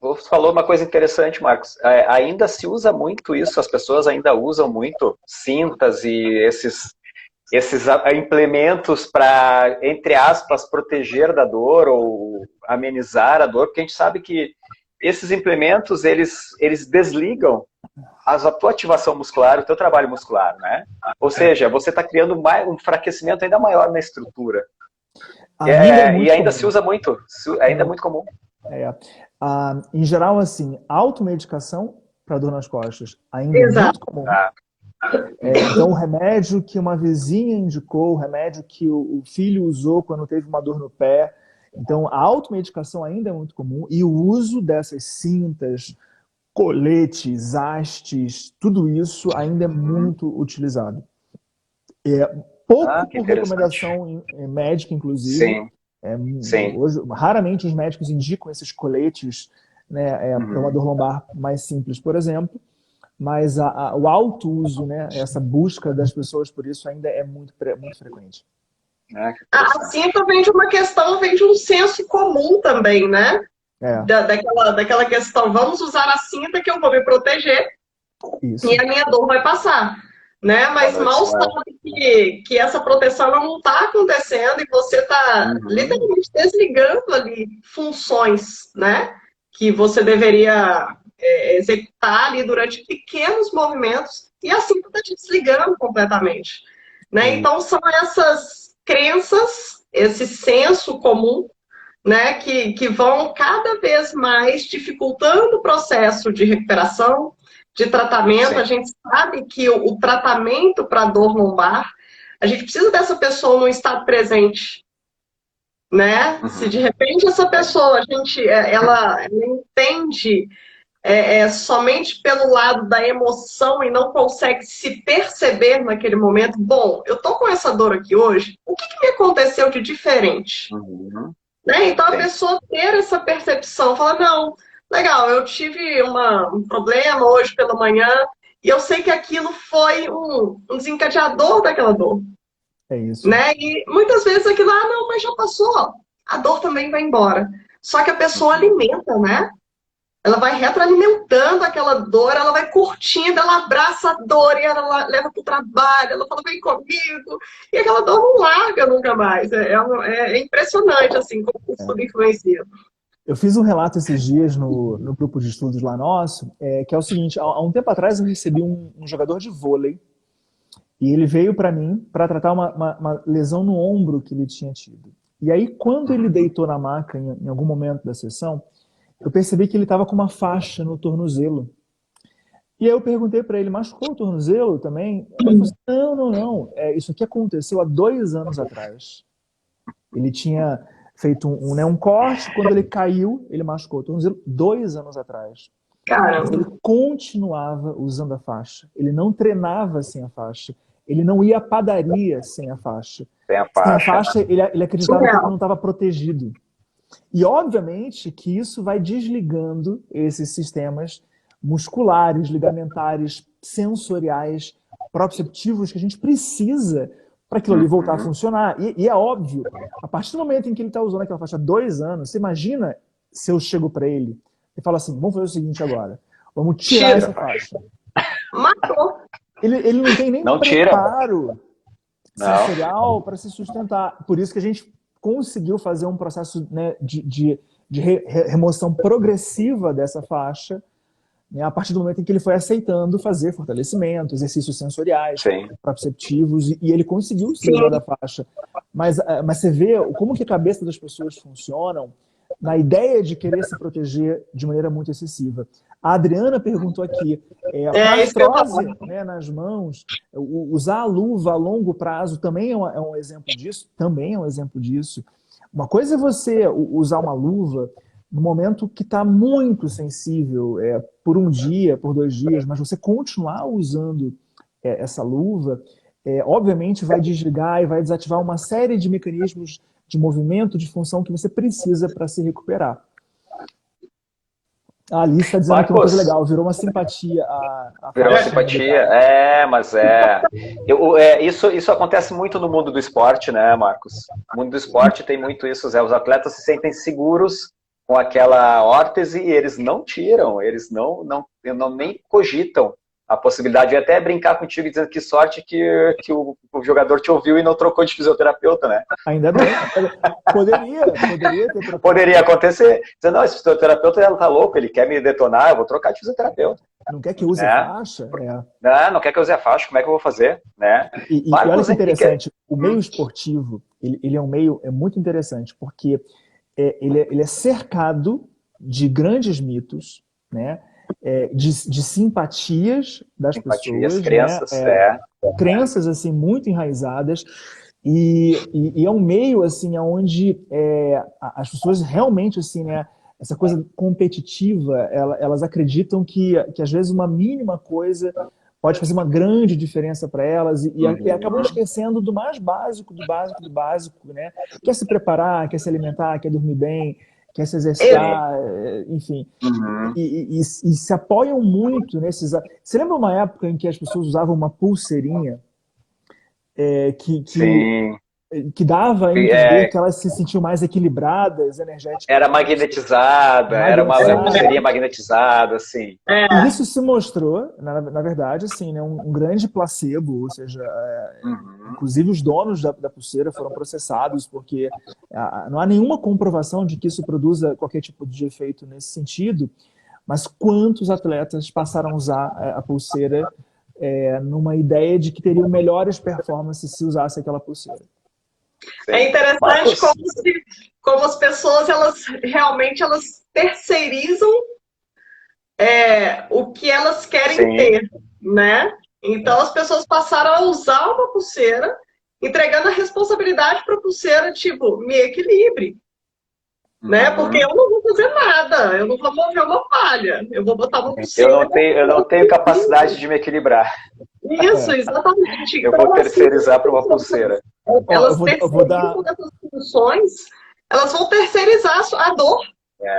Você falou uma coisa interessante, Marcos. Ainda se usa muito isso, as pessoas ainda usam muito cintas e esses implementos para, entre aspas, proteger da dor ou amenizar a dor, porque a gente sabe que esses implementos, eles desligam a tua ativação muscular, o teu trabalho muscular, né? Ou seja, você está criando um enfraquecimento ainda maior na estrutura. E ainda se usa muito, ainda é muito comum. Em geral, assim, automedicação para dor nas costas ainda é muito comum. Então, o remédio que uma vizinha indicou, o remédio que o filho usou quando teve uma dor no pé. Então, a automedicação ainda é muito comum e o uso dessas cintas, coletes, hastes, tudo isso ainda é muito utilizado. Pouco por recomendação médica, inclusive. Sim. Hoje, raramente os médicos indicam esses coletes, né, para uma dor lombar mais simples, por exemplo. Mas o alto uso, né, essa busca das pessoas por isso ainda é muito frequente. A cinta vem de uma questão, vem de um senso comum também, né? Daquela questão, vamos usar a cinta que eu vou me proteger e a minha dor vai passar. Né? Mas mal sabe que essa proteção não está acontecendo e você está literalmente desligando ali funções, né? Que você deveria executar ali durante pequenos movimentos e assim está te desligando completamente. Né? Então são essas crenças, esse senso comum, né? Que vão cada vez mais dificultando o processo de recuperação, de tratamento. A gente sabe que o tratamento para dor lombar, a gente precisa dessa pessoa no estado presente, né? Se de repente essa pessoa, ela entende somente pelo lado da emoção e não consegue se perceber naquele momento, bom, eu tô com essa dor aqui hoje, o que me aconteceu de diferente? Né? Então a pessoa ter essa percepção, falar, não, legal, eu tive um problema hoje pela manhã e eu sei que aquilo foi um desencadeador daquela dor. É isso. Né? E muitas vezes aquilo, não, mas já passou, a dor também vai embora. Só que a pessoa alimenta, né? Ela vai retroalimentando aquela dor, ela vai curtindo, ela abraça a dor e ela leva para o trabalho, ela fala, vem comigo, e aquela dor não larga nunca mais. É impressionante, assim, como isso influencia. Eu fiz um relato esses dias no grupo de estudos lá nosso, que é o seguinte, há um tempo atrás eu recebi um jogador de vôlei, e ele veio para mim para tratar uma lesão no ombro que ele tinha tido. E aí, quando ele deitou na maca em algum momento da sessão, eu percebi que ele estava com uma faixa no tornozelo. E aí eu perguntei para ele, machucou o tornozelo também? Ele falou assim, não. Isso aqui aconteceu há 2 anos atrás. Ele tinha feito um corte, quando ele caiu, ele machucou o tornozelo 2 anos atrás. Caramba. Ele continuava usando a faixa. Ele não treinava sem a faixa. Ele não ia à padaria sem a faixa. Sem a faixa, ele acreditava que ele não estava protegido. E, obviamente, que isso vai desligando esses sistemas musculares, ligamentares, sensoriais, proprioceptivos que a gente precisa para aquilo ali voltar a funcionar. E é óbvio, a partir do momento em que ele está usando aquela faixa há 2 anos, você imagina se eu chego para ele e falo assim, vamos fazer o seguinte agora, vamos tirar essa faixa. Matou. Ele não tem nem preparo sensorial para se sustentar. Por isso que a gente conseguiu fazer um processo, né, de remoção progressiva dessa faixa, né, a partir do momento em que ele foi aceitando fazer fortalecimento, exercícios sensoriais, proprioceptivos, e ele conseguiu se livrar da faixa. Mas você vê como que a cabeça das pessoas funcionam na ideia de querer se proteger de maneira muito excessiva. A Adriana perguntou aqui, a artrose, né, nas mãos, usar a luva a longo prazo também é um exemplo disso? Também é um exemplo disso. Uma coisa é você usar uma luva no momento que está muito sensível, por um dia, por 2 dias, mas você continuar usando essa luva, obviamente vai desligar e vai desativar uma série de mecanismos de movimento, de função que você precisa para se recuperar. A Alice está dizendo que é uma coisa legal, virou uma simpatia. Virou uma simpatia, isso acontece muito no mundo do esporte, né, Marcos? No mundo do esporte tem muito isso, os atletas se sentem seguros com aquela órtese e eles não tiram, eles não nem cogitam a possibilidade de até brincar contigo dizendo que sorte que o jogador te ouviu e não trocou de fisioterapeuta, né? Ainda bem. Poderia ter trocado. Poderia acontecer. Dizendo, não, esse fisioterapeuta tá louco, ele quer me detonar, eu vou trocar de fisioterapeuta. Não quer que use a faixa? Não quer que eu use a faixa, como é que eu vou fazer? Né? E olha que interessante, o meio esportivo, ele é um meio muito interessante, porque ele é cercado de grandes mitos, né? De simpatias das pessoas, crenças, crenças assim muito enraizadas, e é um meio assim onde as pessoas realmente assim, né, essa coisa competitiva, elas acreditam que às vezes uma mínima coisa pode fazer uma grande diferença para elas e acabam esquecendo do mais básico, do básico, né? Quer se preparar, quer se alimentar, quer dormir bem, quer se exercitar, enfim. E se apoiam muito nesses... Você lembra uma época em que as pessoas usavam uma pulseirinha que dava a entender que elas se sentiam mais equilibradas, energéticas? Era magnetizada, era uma pulseirinha magnetizada, assim. E isso se mostrou, na verdade, assim, né, um grande placebo, ou seja, inclusive os donos da pulseira foram processados, porque não há nenhuma comprovação de que isso produza qualquer tipo de efeito nesse sentido, mas quantos atletas passaram a usar a pulseira numa ideia de que teriam melhores performances se usasse aquela pulseira? É interessante como as pessoas, elas realmente terceirizam o que elas querem ter, né? Então as pessoas passaram a usar uma pulseira, entregando a responsabilidade para a pulseira, tipo, me equilibre, né? Porque eu não vou fazer nada, eu não vou mover uma palha, eu vou botar uma pulseira. Eu não tenho capacidade de me equilibrar. Isso, exatamente. Eu vou terceirizar para uma pulseira. Elas terceirizam essas funções, elas vão terceirizar a dor,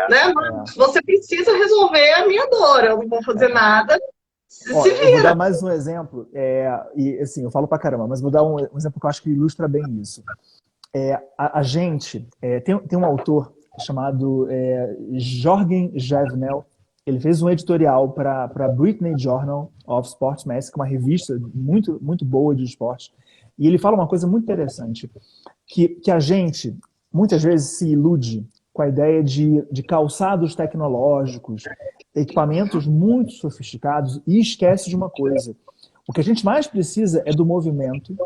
né? Mas você precisa resolver a minha dor, eu não vou fazer nada. Eu vou dar mais um exemplo, e assim, eu falo pra caramba, mas vou dar um exemplo que eu acho que ilustra bem isso. A gente, tem um autor chamado Jorgen Jevenel. Ele fez um editorial para a Britney Journal of Sports Medicine, que é uma revista muito, muito boa de esporte. E ele fala uma coisa muito interessante, que a gente, muitas vezes, se ilude com a ideia de calçados tecnológicos, equipamentos muito sofisticados, e esquece de uma coisa. O que a gente mais precisa é do movimento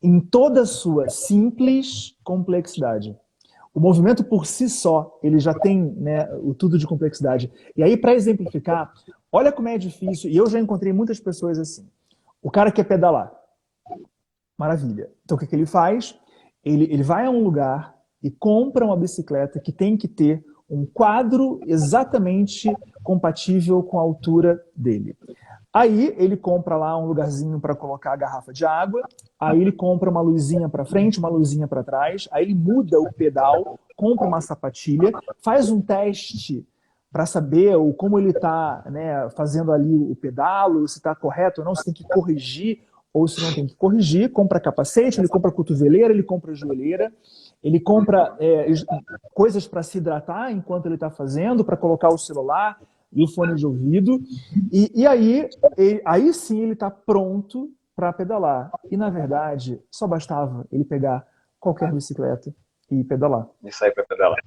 em toda a sua simples complexidade. O movimento por si só, ele já tem, né, o tudo de complexidade. E aí, para exemplificar, olha como é difícil, e eu já encontrei muitas pessoas assim. O cara quer pedalar. Maravilha. Então, o que ele faz? Ele vai a um lugar e compra uma bicicleta que tem que ter um quadro exatamente compatível com a altura dele. Aí ele compra lá um lugarzinho para colocar a garrafa de água, aí ele compra uma luzinha para frente, uma luzinha para trás, aí ele muda o pedal, compra uma sapatilha, faz um teste para saber como ele está, né, fazendo ali o pedalo, se está correto ou não, se tem que corrigir ou se não tem que corrigir, compra capacete, ele compra cotoveleira, ele compra joelheira, ele compra coisas para se hidratar enquanto ele está fazendo, para colocar o celular e o fone de ouvido, e aí sim ele está pronto para pedalar. E na verdade, só bastava ele pegar qualquer bicicleta e pedalar. E sair para pedalar.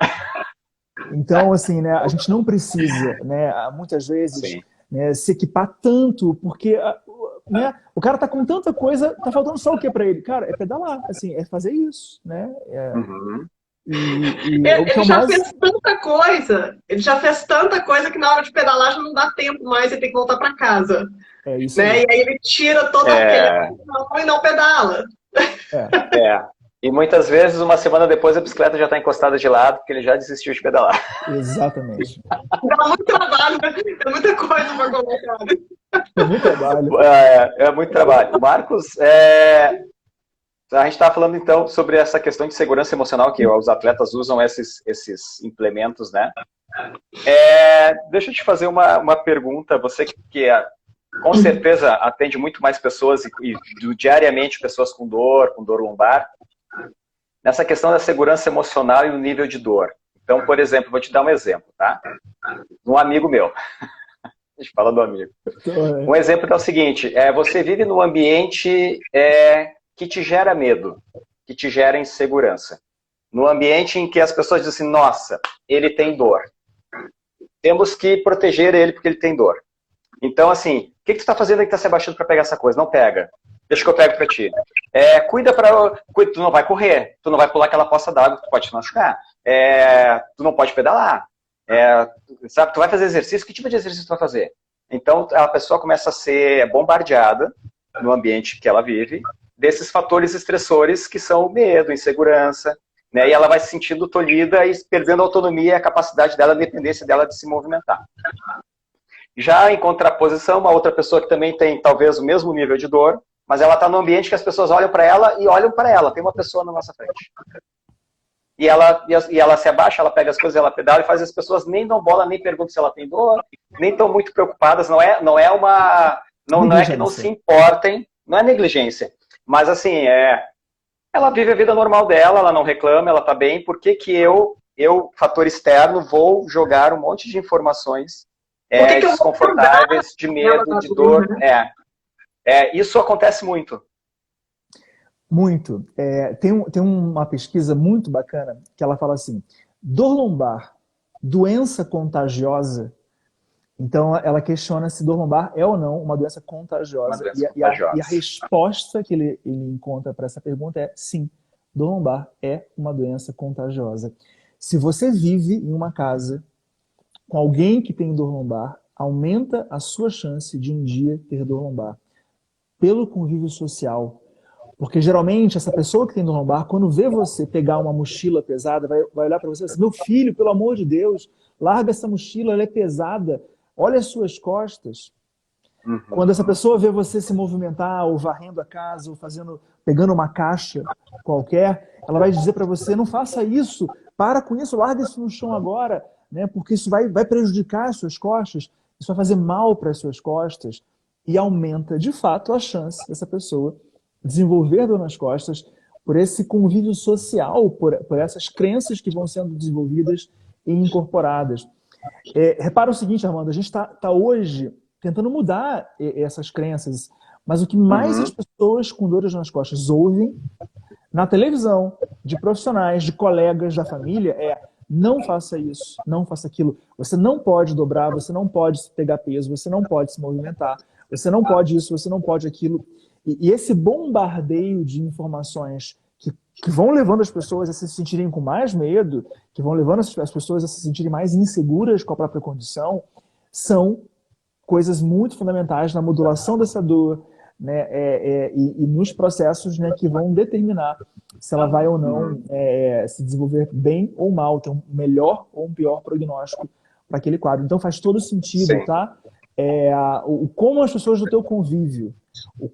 Então, assim, né, a gente não precisa, né, muitas vezes, né, se equipar tanto, porque né, o cara tá com tanta coisa, tá faltando só o que para ele? Cara, é pedalar, assim, é fazer isso, né? Uhum. E o que é Ele o já mais... fez tanta coisa, que na hora de pedalar já não dá tempo mais, ele tem que voltar para casa. É isso Né? aí. E aí ele tira todo aquele e não pedala. E muitas vezes, uma semana depois, a bicicleta já está encostada de lado, porque ele já desistiu de pedalar. Exatamente. Dá muito trabalho, né? É muita coisa para colocar. É muito trabalho. É muito trabalho. Marcos, a gente estava falando então sobre essa questão de segurança emocional, que os atletas usam esses implementos, né? Deixa eu te fazer uma pergunta. Você que com certeza atende muito mais pessoas e diariamente pessoas com dor lombar, nessa questão da segurança emocional e o nível de dor. Então, por exemplo, vou te dar um exemplo, tá? Um amigo meu. A gente fala do amigo. Um exemplo que é o seguinte, você vive num ambiente que te gera medo, que te gera insegurança. Num ambiente em que as pessoas dizem assim, nossa, ele tem dor. Temos que proteger ele porque ele tem dor. Então, assim, o que tu está fazendo aí que está se abaixando para pegar essa coisa? Não pega. Deixa que eu pego para ti. Cuida, tu não vai correr, tu não vai pular aquela poça d'água, tu pode te machucar. Tu não pode pedalar. Sabe, tu vai fazer exercício, que tipo de exercício tu vai fazer? Então, a pessoa começa a ser bombardeada no ambiente que ela vive, desses fatores estressores que são o medo, insegurança, né? E ela vai se sentindo tolhida e perdendo a autonomia e a capacidade dela, a dependência dela de se movimentar. Já em contraposição, uma outra pessoa que também tem talvez o mesmo nível de dor, mas ela está num ambiente que as pessoas olham para ela e olham para ela. Tem uma pessoa na nossa frente. E ela se abaixa, ela pega as coisas, ela pedala e faz, as pessoas nem dão bola, nem perguntam se ela tem dor, nem estão muito preocupadas. Não é que não se importem, não é negligência. Mas assim, ela vive a vida normal dela, ela não reclama, ela está bem. Por que eu, fator externo, vou jogar um monte de informações desconfortáveis, de medo, de dor? Isso acontece muito. Muito. Tem uma pesquisa muito bacana que ela fala assim, dor lombar, doença contagiosa. Então ela questiona se dor lombar é ou não uma doença contagiosa. E a resposta que ele encontra para essa pergunta é sim, dor lombar é uma doença contagiosa. Se você vive em uma casa com alguém que tem dor lombar, aumenta a sua chance de um dia ter dor lombar. Pelo convívio social. Porque geralmente essa pessoa que tem dor lombar, quando vê você pegar uma mochila pesada, vai olhar para você e dizer, meu filho, pelo amor de Deus, larga essa mochila, ela é pesada, olha as suas costas. Uhum. Quando essa pessoa vê você se movimentar, ou varrendo a casa, ou pegando uma caixa qualquer, ela vai dizer para você, não faça isso, para com isso, larga isso no chão agora, né? Porque isso vai prejudicar as suas costas, isso vai fazer mal para as suas costas, e aumenta, de fato, a chance dessa pessoa desenvolver dor nas costas por esse convívio social, por essas crenças que vão sendo desenvolvidas e incorporadas. Repara o seguinte, Armando, a gente está hoje tentando mudar essas crenças, mas o que mais as pessoas com dores nas costas ouvem na televisão, de profissionais, de colegas, da família, não faça isso, não faça aquilo. Você não pode dobrar, você não pode pegar peso, você não pode se movimentar, você não pode isso, você não pode aquilo. E esse bombardeio de informações que vão levando as pessoas a se sentirem com mais medo, que vão levando as pessoas a se sentirem mais inseguras com a própria condição, são coisas muito fundamentais na modulação dessa dor, né, e nos processos, né, que vão determinar se ela vai ou não se desenvolver bem ou mal, ter um melhor ou um pior prognóstico para aquele quadro. Então faz todo sentido, sim, tá? Como as pessoas do teu convívio,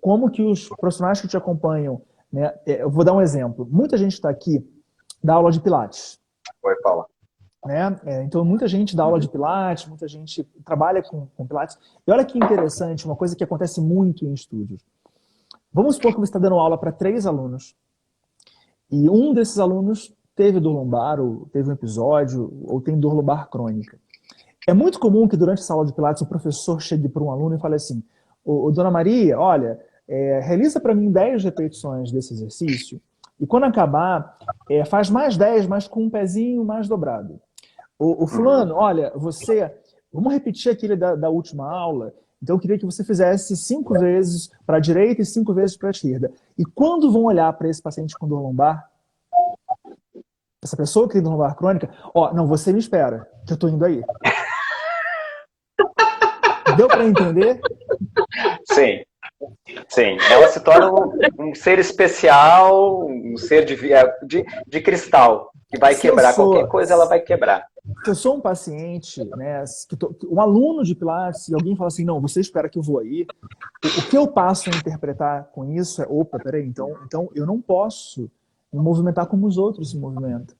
como que os profissionais que te acompanham, né? Eu vou dar um exemplo. Muita gente está aqui dá aula de Pilates. Oi, Paula. Né? Então muita gente dá aula de Pilates, muita gente trabalha com Pilates. E olha que interessante, uma coisa que acontece muito em estúdios. Vamos supor que você está dando aula para 3 alunos e um desses alunos teve dor lombar, ou teve um episódio, ou tem dor lombar crônica. É muito comum que durante essa aula de Pilates o professor chegue para um aluno e fale assim, Dona Maria, olha, realiza para mim 10 repetições desse exercício e quando acabar, faz mais 10, mas com um pezinho mais dobrado. O fulano, olha, você... Vamos repetir aquele da última aula? Então, eu queria que você fizesse 5 vezes para a direita e 5 vezes para a esquerda. E quando vão olhar para esse paciente com dor lombar, essa pessoa que tem dor lombar crônica, ó, não, você me espera, que eu tô indo aí. Deu para entender? Sim. Sim, ela se torna um ser especial, um ser de cristal, que vai quebrar qualquer coisa, ela vai quebrar. Se eu sou um paciente, né, um aluno de Pilates, e alguém fala assim, não, você espera que eu vou aí, o que eu passo a interpretar com isso é, opa, peraí, então eu não posso me movimentar como os outros se movimentam.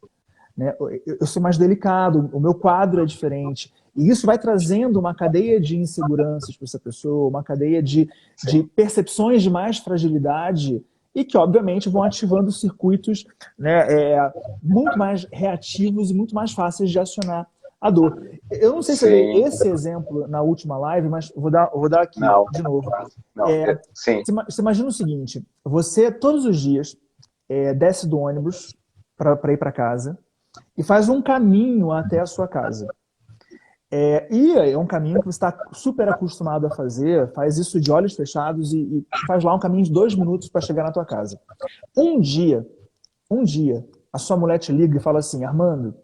Né? Eu sou mais delicado, o meu quadro é diferente. E isso vai trazendo uma cadeia de inseguranças para essa pessoa, uma cadeia de percepções de mais fragilidade e que, obviamente, vão ativando circuitos, né, muito mais reativos e muito mais fáceis de acionar a dor. Eu não sei se eu dei esse exemplo na última live, mas vou dar aqui de novo. Você imagina o seguinte, você todos os dias desce do ônibus para ir para casa e faz um caminho até a sua casa. E é um caminho que você está super acostumado a fazer, faz isso de olhos fechados e faz lá um caminho de 2 minutos para chegar na tua casa. Um dia, a sua mulher te liga e fala assim, Armando,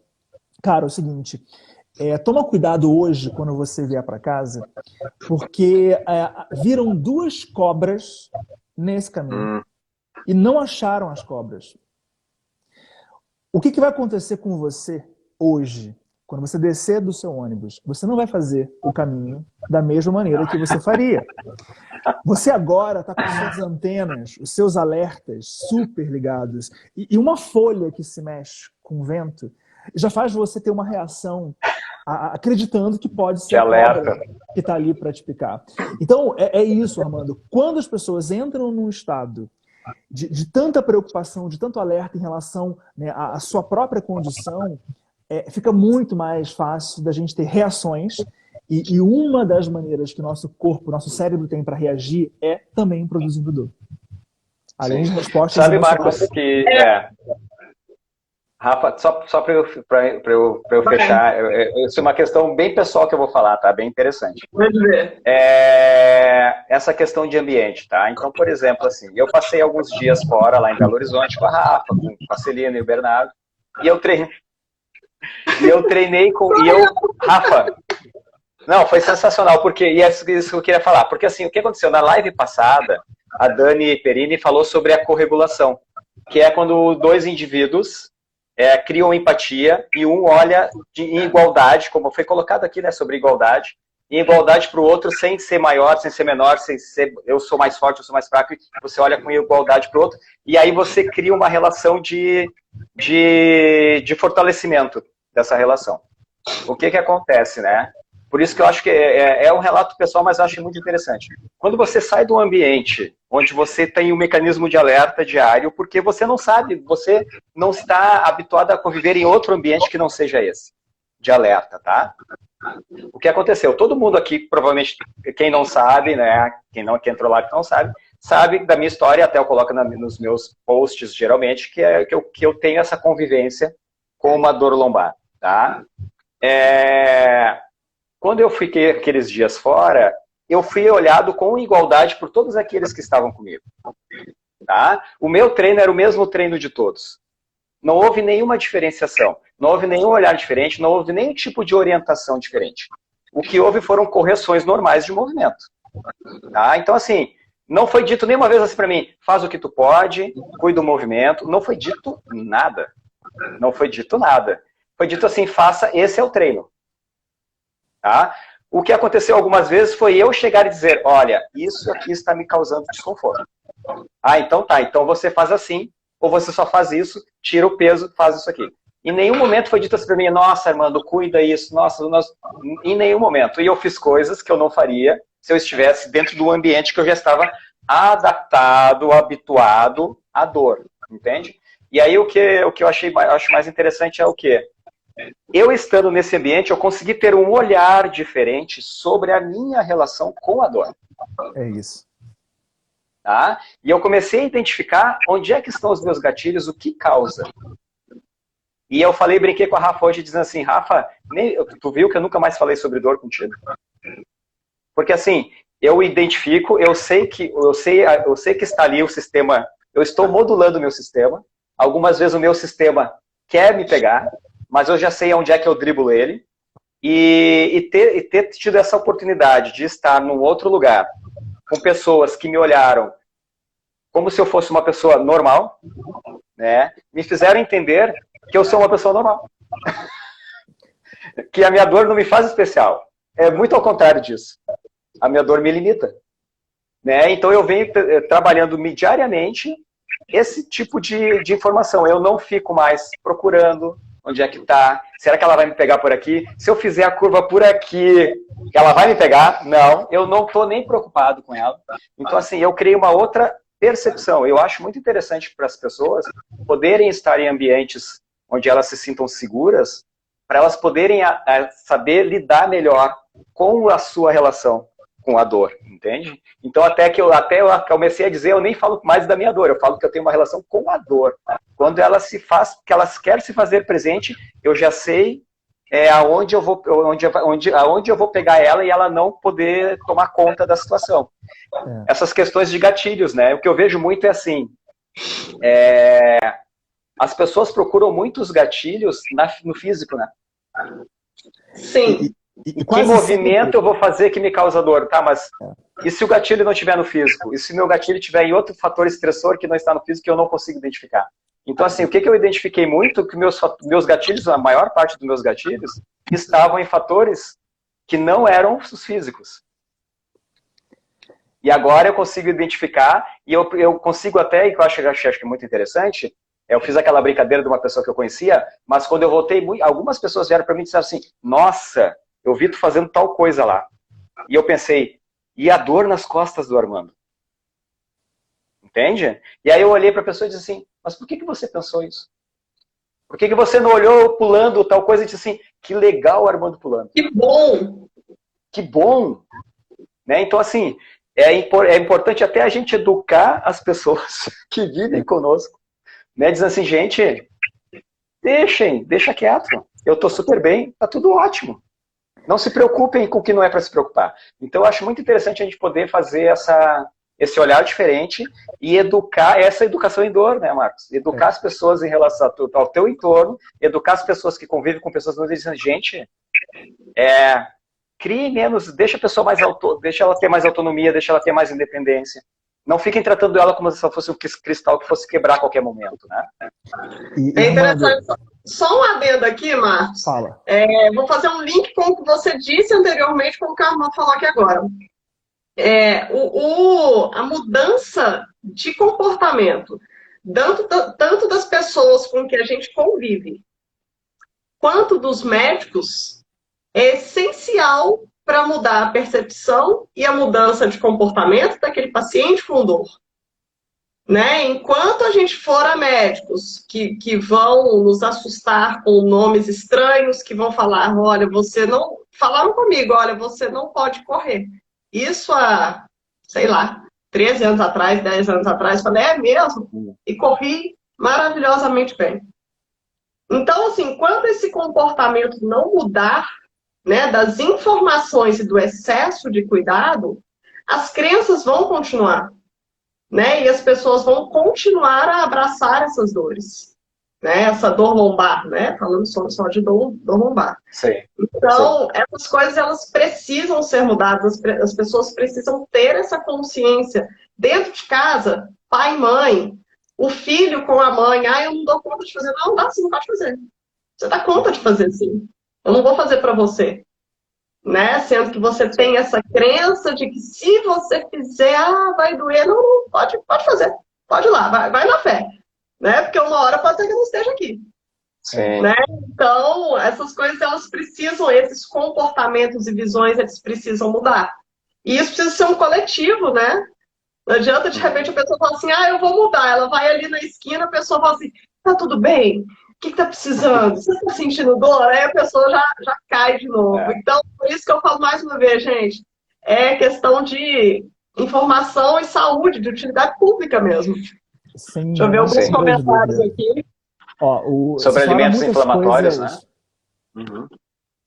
cara, é o seguinte, toma cuidado hoje quando você vier para casa, porque viram 2 cobras nesse caminho e não acharam as cobras. O que vai acontecer com você hoje? Quando você descer do seu ônibus, você não vai fazer o caminho da mesma maneira que você faria. Você agora está com suas antenas, os seus alertas super ligados, e uma folha que se mexe com o vento já faz você ter uma reação acreditando que pode ser a cobra que está ali para te picar. Então, é isso, Armando. Quando as pessoas entram num estado de tanta preocupação, de tanto alerta em relação, né, à sua própria condição, fica muito mais fácil da gente ter reações e uma das maneiras que o nosso corpo, nosso cérebro tem para reagir é também produzindo dor. Além de respostas emocionais. Sabe, Marcos, que... Rafa, só para eu fechar, isso é uma questão bem pessoal que eu vou falar, tá? Bem interessante. Pode ver. Essa questão de ambiente, tá? Então, por exemplo, assim, eu passei alguns dias fora, lá em Belo Horizonte, com a Rafa, com a Celina e o Bernardo, e eu treinei com... Rafa, não, foi sensacional, porque, e é isso que eu queria falar, porque assim, o que aconteceu? Na live passada, a Dani Perini falou sobre a corregulação, que é quando 2 indivíduos criam empatia e um olha em igualdade, como foi colocado aqui, né, sobre igualdade, em igualdade para o outro, sem ser maior, sem ser menor, sem ser eu sou mais forte, eu sou mais fraco, e você olha com igualdade para o outro, e aí você cria uma relação de fortalecimento dessa relação. O que acontece, né? Por isso que eu acho que é um relato pessoal, mas eu acho muito interessante. Quando você sai de um ambiente onde você tem um mecanismo de alerta diário, porque você não sabe, você não está habituado a conviver em outro ambiente que não seja esse, de alerta, tá? O que aconteceu? Todo mundo aqui, provavelmente, quem não sabe, né? Quem entrou lá que não sabe da minha história, até eu coloco nos meus posts, geralmente, que eu tenho essa convivência com uma dor lombar, tá? Quando eu fiquei aqueles dias fora, eu fui olhado com igualdade por todos aqueles que estavam comigo. Tá? O meu treino era o mesmo treino de todos. Não houve nenhuma diferenciação, não houve nenhum olhar diferente, não houve nenhum tipo de orientação diferente. O que houve foram correções normais de movimento. Tá? Então, assim, não foi dito nenhuma vez assim para mim, faz o que tu pode, cuida do movimento. Não foi dito nada. Não foi dito nada. Foi dito assim, faça, esse é o treino. Tá? O que aconteceu algumas vezes foi eu chegar e dizer, olha, isso aqui está me causando desconforto. Então tá, então você faz assim, ou você só faz isso, tira o peso, faz isso aqui. Em nenhum momento foi dito assim para mim, nossa, Armando, cuida isso, nossa, em nenhum momento. E eu fiz coisas que eu não faria se eu estivesse dentro do ambiente que eu já estava adaptado, habituado à dor, entende? E aí o que eu acho mais interessante é o quê? Eu estando nesse ambiente, eu consegui ter um olhar diferente sobre a minha relação com a dor. É isso. Tá? E eu comecei a identificar onde é que estão os meus gatilhos, o que causa. E eu brinquei com a Rafa hoje, dizendo assim, Rafa, tu viu que eu nunca mais falei sobre dor contigo? Porque assim, eu identifico, eu sei que está ali o sistema, eu estou modulando o meu sistema, algumas vezes o meu sistema quer me pegar, mas eu já sei onde é que eu driblo ele, e ter tido essa oportunidade de estar num outro lugar, com pessoas que me olharam como se eu fosse uma pessoa normal, né, me fizeram entender que eu sou uma pessoa normal. Que a minha dor não me faz especial. É muito ao contrário disso. A minha dor me limita. Né? Então eu venho trabalhando diariamente esse tipo de informação. Eu não fico mais procurando onde é que está. Será que ela vai me pegar por aqui? Se eu fizer a curva por aqui, ela vai me pegar? Não, eu não estou nem preocupado com ela. Então, assim, eu criei uma outra percepção. Eu acho muito interessante para as pessoas poderem estar em ambientes onde elas se sintam seguras, para elas poderem saber lidar melhor com a sua relação com a dor, entende? Então, até eu comecei a dizer, eu nem falo mais da minha dor, eu falo que eu tenho uma relação com a dor. Quando ela que ela quer se fazer presente, eu já sei aonde eu vou pegar ela e ela não poder tomar conta da situação. Essas questões de gatilhos, né? O que eu vejo muito é assim, as pessoas procuram muitos gatilhos no físico, né? Sim. Que movimento eu vou fazer que me causa dor? Tá, mas e se o gatilho não estiver no físico? E se o meu gatilho estiver em outro fator estressor que não está no físico que eu não consigo identificar? Então, assim, o que eu identifiquei muito? Que meus gatilhos, a maior parte dos meus gatilhos, estavam em fatores que não eram os físicos. E agora eu consigo identificar, e eu consigo até, e que eu acho que é muito interessante, eu fiz aquela brincadeira de uma pessoa que eu conhecia, mas quando eu voltei, algumas pessoas vieram para mim e disseram assim, nossa, eu vi tu fazendo tal coisa lá. E eu pensei, e a dor nas costas do Armando? Entende? E aí eu olhei para a pessoa e disse assim, mas por que você pensou isso? Por que você não olhou pulando tal coisa e disse assim, que legal o Armando pulando? Que bom! Que bom! Né? Então, assim, é importante até a gente educar as pessoas que vivem conosco. Né? Dizendo assim, gente, deixa quieto. Eu tô super bem, tá tudo ótimo. Não se preocupem com o que não é para se preocupar. Então, eu acho muito interessante a gente poder fazer esse olhar diferente e educar, essa educação em dor, né, Marcos? Educar as pessoas em relação ao teu entorno, educar as pessoas que convivem com pessoas não dizendo, gente, crie menos, deixa a pessoa deixa ela ter mais autonomia, deixa ela ter mais independência. Não fiquem tratando ela como se ela fosse um cristal que fosse quebrar a qualquer momento, né? É interessante. Só um adendo aqui, Marcos. Fala. Vou fazer um link com o que você disse anteriormente, com o que o Armando falou aqui agora. A mudança de comportamento, tanto das pessoas com que a gente convive, quanto dos médicos, é essencial para mudar a percepção e a mudança de comportamento daquele paciente com dor. Né? Enquanto a gente for a médicos que vão nos assustar com nomes estranhos, que vão falar, olha, você não... Falaram comigo, olha, você não pode correr. Isso há, sei lá, 13 anos atrás, 10 anos atrás, falei, é mesmo? E corri maravilhosamente bem. Então, assim, quando esse comportamento não mudar, né, das informações e do excesso de cuidado, as crenças vão continuar. Né? E as pessoas vão continuar a abraçar essas dores. Né? Essa dor lombar, né? Falando só de dor lombar. Sim. Então, essas coisas elas precisam ser mudadas, as pessoas precisam ter essa consciência. Dentro de casa, pai e mãe, o filho com a mãe, eu não dou conta de fazer. Não, dá sim, pode fazer. Você dá conta de fazer sim. Eu não vou fazer para você. Né? Sendo que você tem essa crença de que se você fizer, vai doer. Não, pode fazer. Pode ir lá, vai na fé. Né? Porque uma hora pode ser que eu não esteja aqui. Sim. Né? Então, essas coisas, elas precisam, esses comportamentos e visões, eles precisam mudar. E isso precisa ser um coletivo, né? Não adianta, de repente, a pessoa falar assim, eu vou mudar. Ela vai ali na esquina, a pessoa fala assim, tá tudo bem? O que tá precisando? Você tá sentindo dor? Aí a pessoa já cai de novo. Então, por isso que eu falo mais uma vez, gente, é questão de informação e saúde, de utilidade pública mesmo. Sim, deixa eu ver alguns comentários aqui. Ó, Sobre vocês falaram alimentos muitas inflamatórios, coisas, né? Uhum.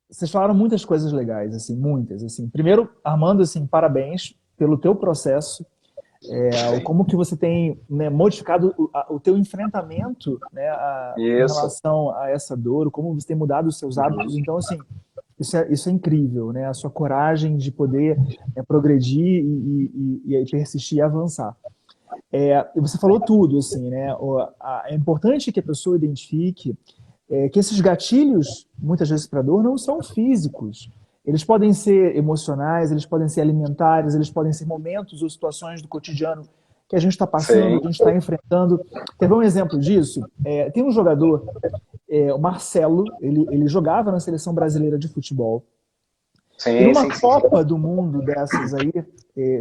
vocês falaram muitas coisas legais, assim, muitas, assim. Primeiro, Armando, assim, parabéns pelo teu processo, Sim. como que você tem, né, modificado o teu enfrentamento, né, em Isso. relação a essa dor, como você tem mudado os seus hábitos. Então, assim, isso é incrível, né? A sua coragem de poder progredir e persistir e avançar. E você falou tudo, assim, né? É importante que a pessoa identifique que esses gatilhos, muitas vezes para dor, não são físicos. Eles podem ser emocionais, eles podem ser alimentares, eles podem ser momentos ou situações do cotidiano que a gente está passando, Sim. que a gente está enfrentando. Quer ver um exemplo disso? Tem um jogador, o Marcelo, ele jogava na seleção brasileira de futebol. E Sim, numa sim, sim. Copa do Mundo dessas aí,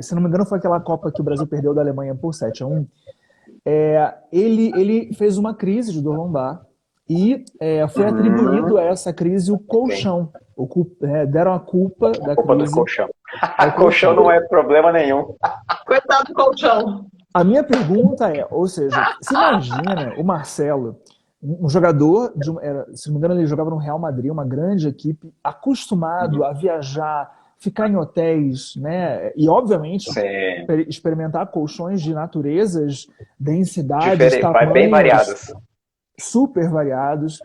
se não me engano, foi aquela Copa que o Brasil perdeu da Alemanha por 7-1. Ele fez uma crise de dor lombar e foi atribuído a essa crise o colchão. Deram a culpa da Culpa do crise colchão. ao Colchão colchão. não é problema nenhum. Coitado do colchão. A minha pergunta ou seja, se imagina o Marcelo, um jogador, se não me engano, ele jogava no Real Madrid, uma grande equipe, acostumado a viajar, ficar em hotéis, né? E, obviamente, Sim. experimentar colchões de naturezas, densidades, Bem tamanhos variadas. super variados,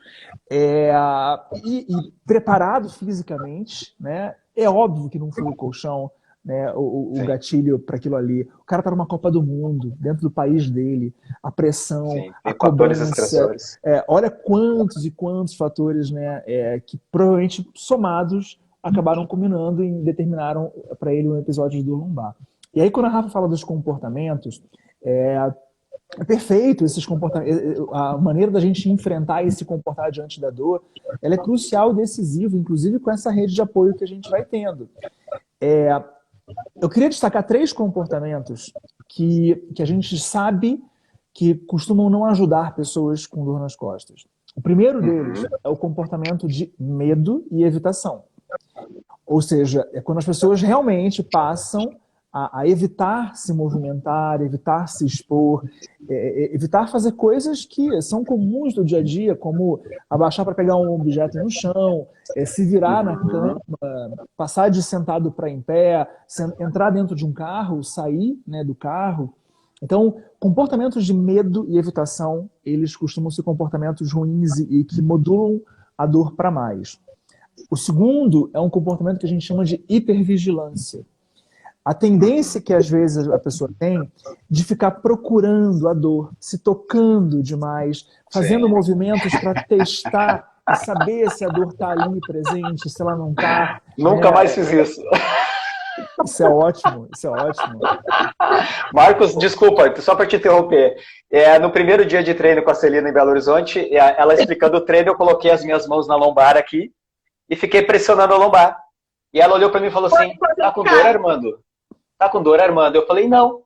e preparado fisicamente, né? É óbvio que não foi o colchão, né, o gatilho para aquilo ali. O cara tá numa Copa do Mundo, dentro do país dele, a pressão, Sim, a tem fatores cobrança. estressores. Olha quantos e quantos fatores, né, que provavelmente somados acabaram culminando e determinaram para ele um episódio de dor lombar. E aí, quando a Rafa fala dos comportamentos, é perfeito esses comportamentos. A maneira da gente enfrentar e se comportar diante da dor, ela é crucial e decisiva, inclusive com essa rede de apoio que a gente vai tendo. Eu queria destacar 3 comportamentos que a gente sabe que costumam não ajudar pessoas com dor nas costas. O primeiro deles é o comportamento de medo e evitação. Ou seja, é quando as pessoas realmente passam a evitar se movimentar, evitar se expor, evitar fazer coisas que são comuns do dia a dia, como abaixar para pegar um objeto no chão, se virar na cama, passar de sentado para em pé, entrar dentro de um carro, sair, né, do carro. Então, comportamentos de medo e evitação, eles costumam ser comportamentos ruins e que modulam a dor para mais. O segundo é um comportamento que a gente chama de hipervigilância. A tendência que às vezes a pessoa tem de ficar procurando a dor, se tocando demais, fazendo movimentos para testar e saber se a dor está ali presente, se ela não está. Nunca mais fiz isso. Isso é ótimo, isso é ótimo. Marcos, desculpa, só para te interromper. No primeiro dia de treino com a Celina em Belo Horizonte, ela explicando o treino, eu coloquei as minhas mãos na lombar aqui e fiquei pressionando a lombar. E ela olhou para mim e falou assim, tá com dor, Armando? Tá com dor, Armando? Eu falei, não.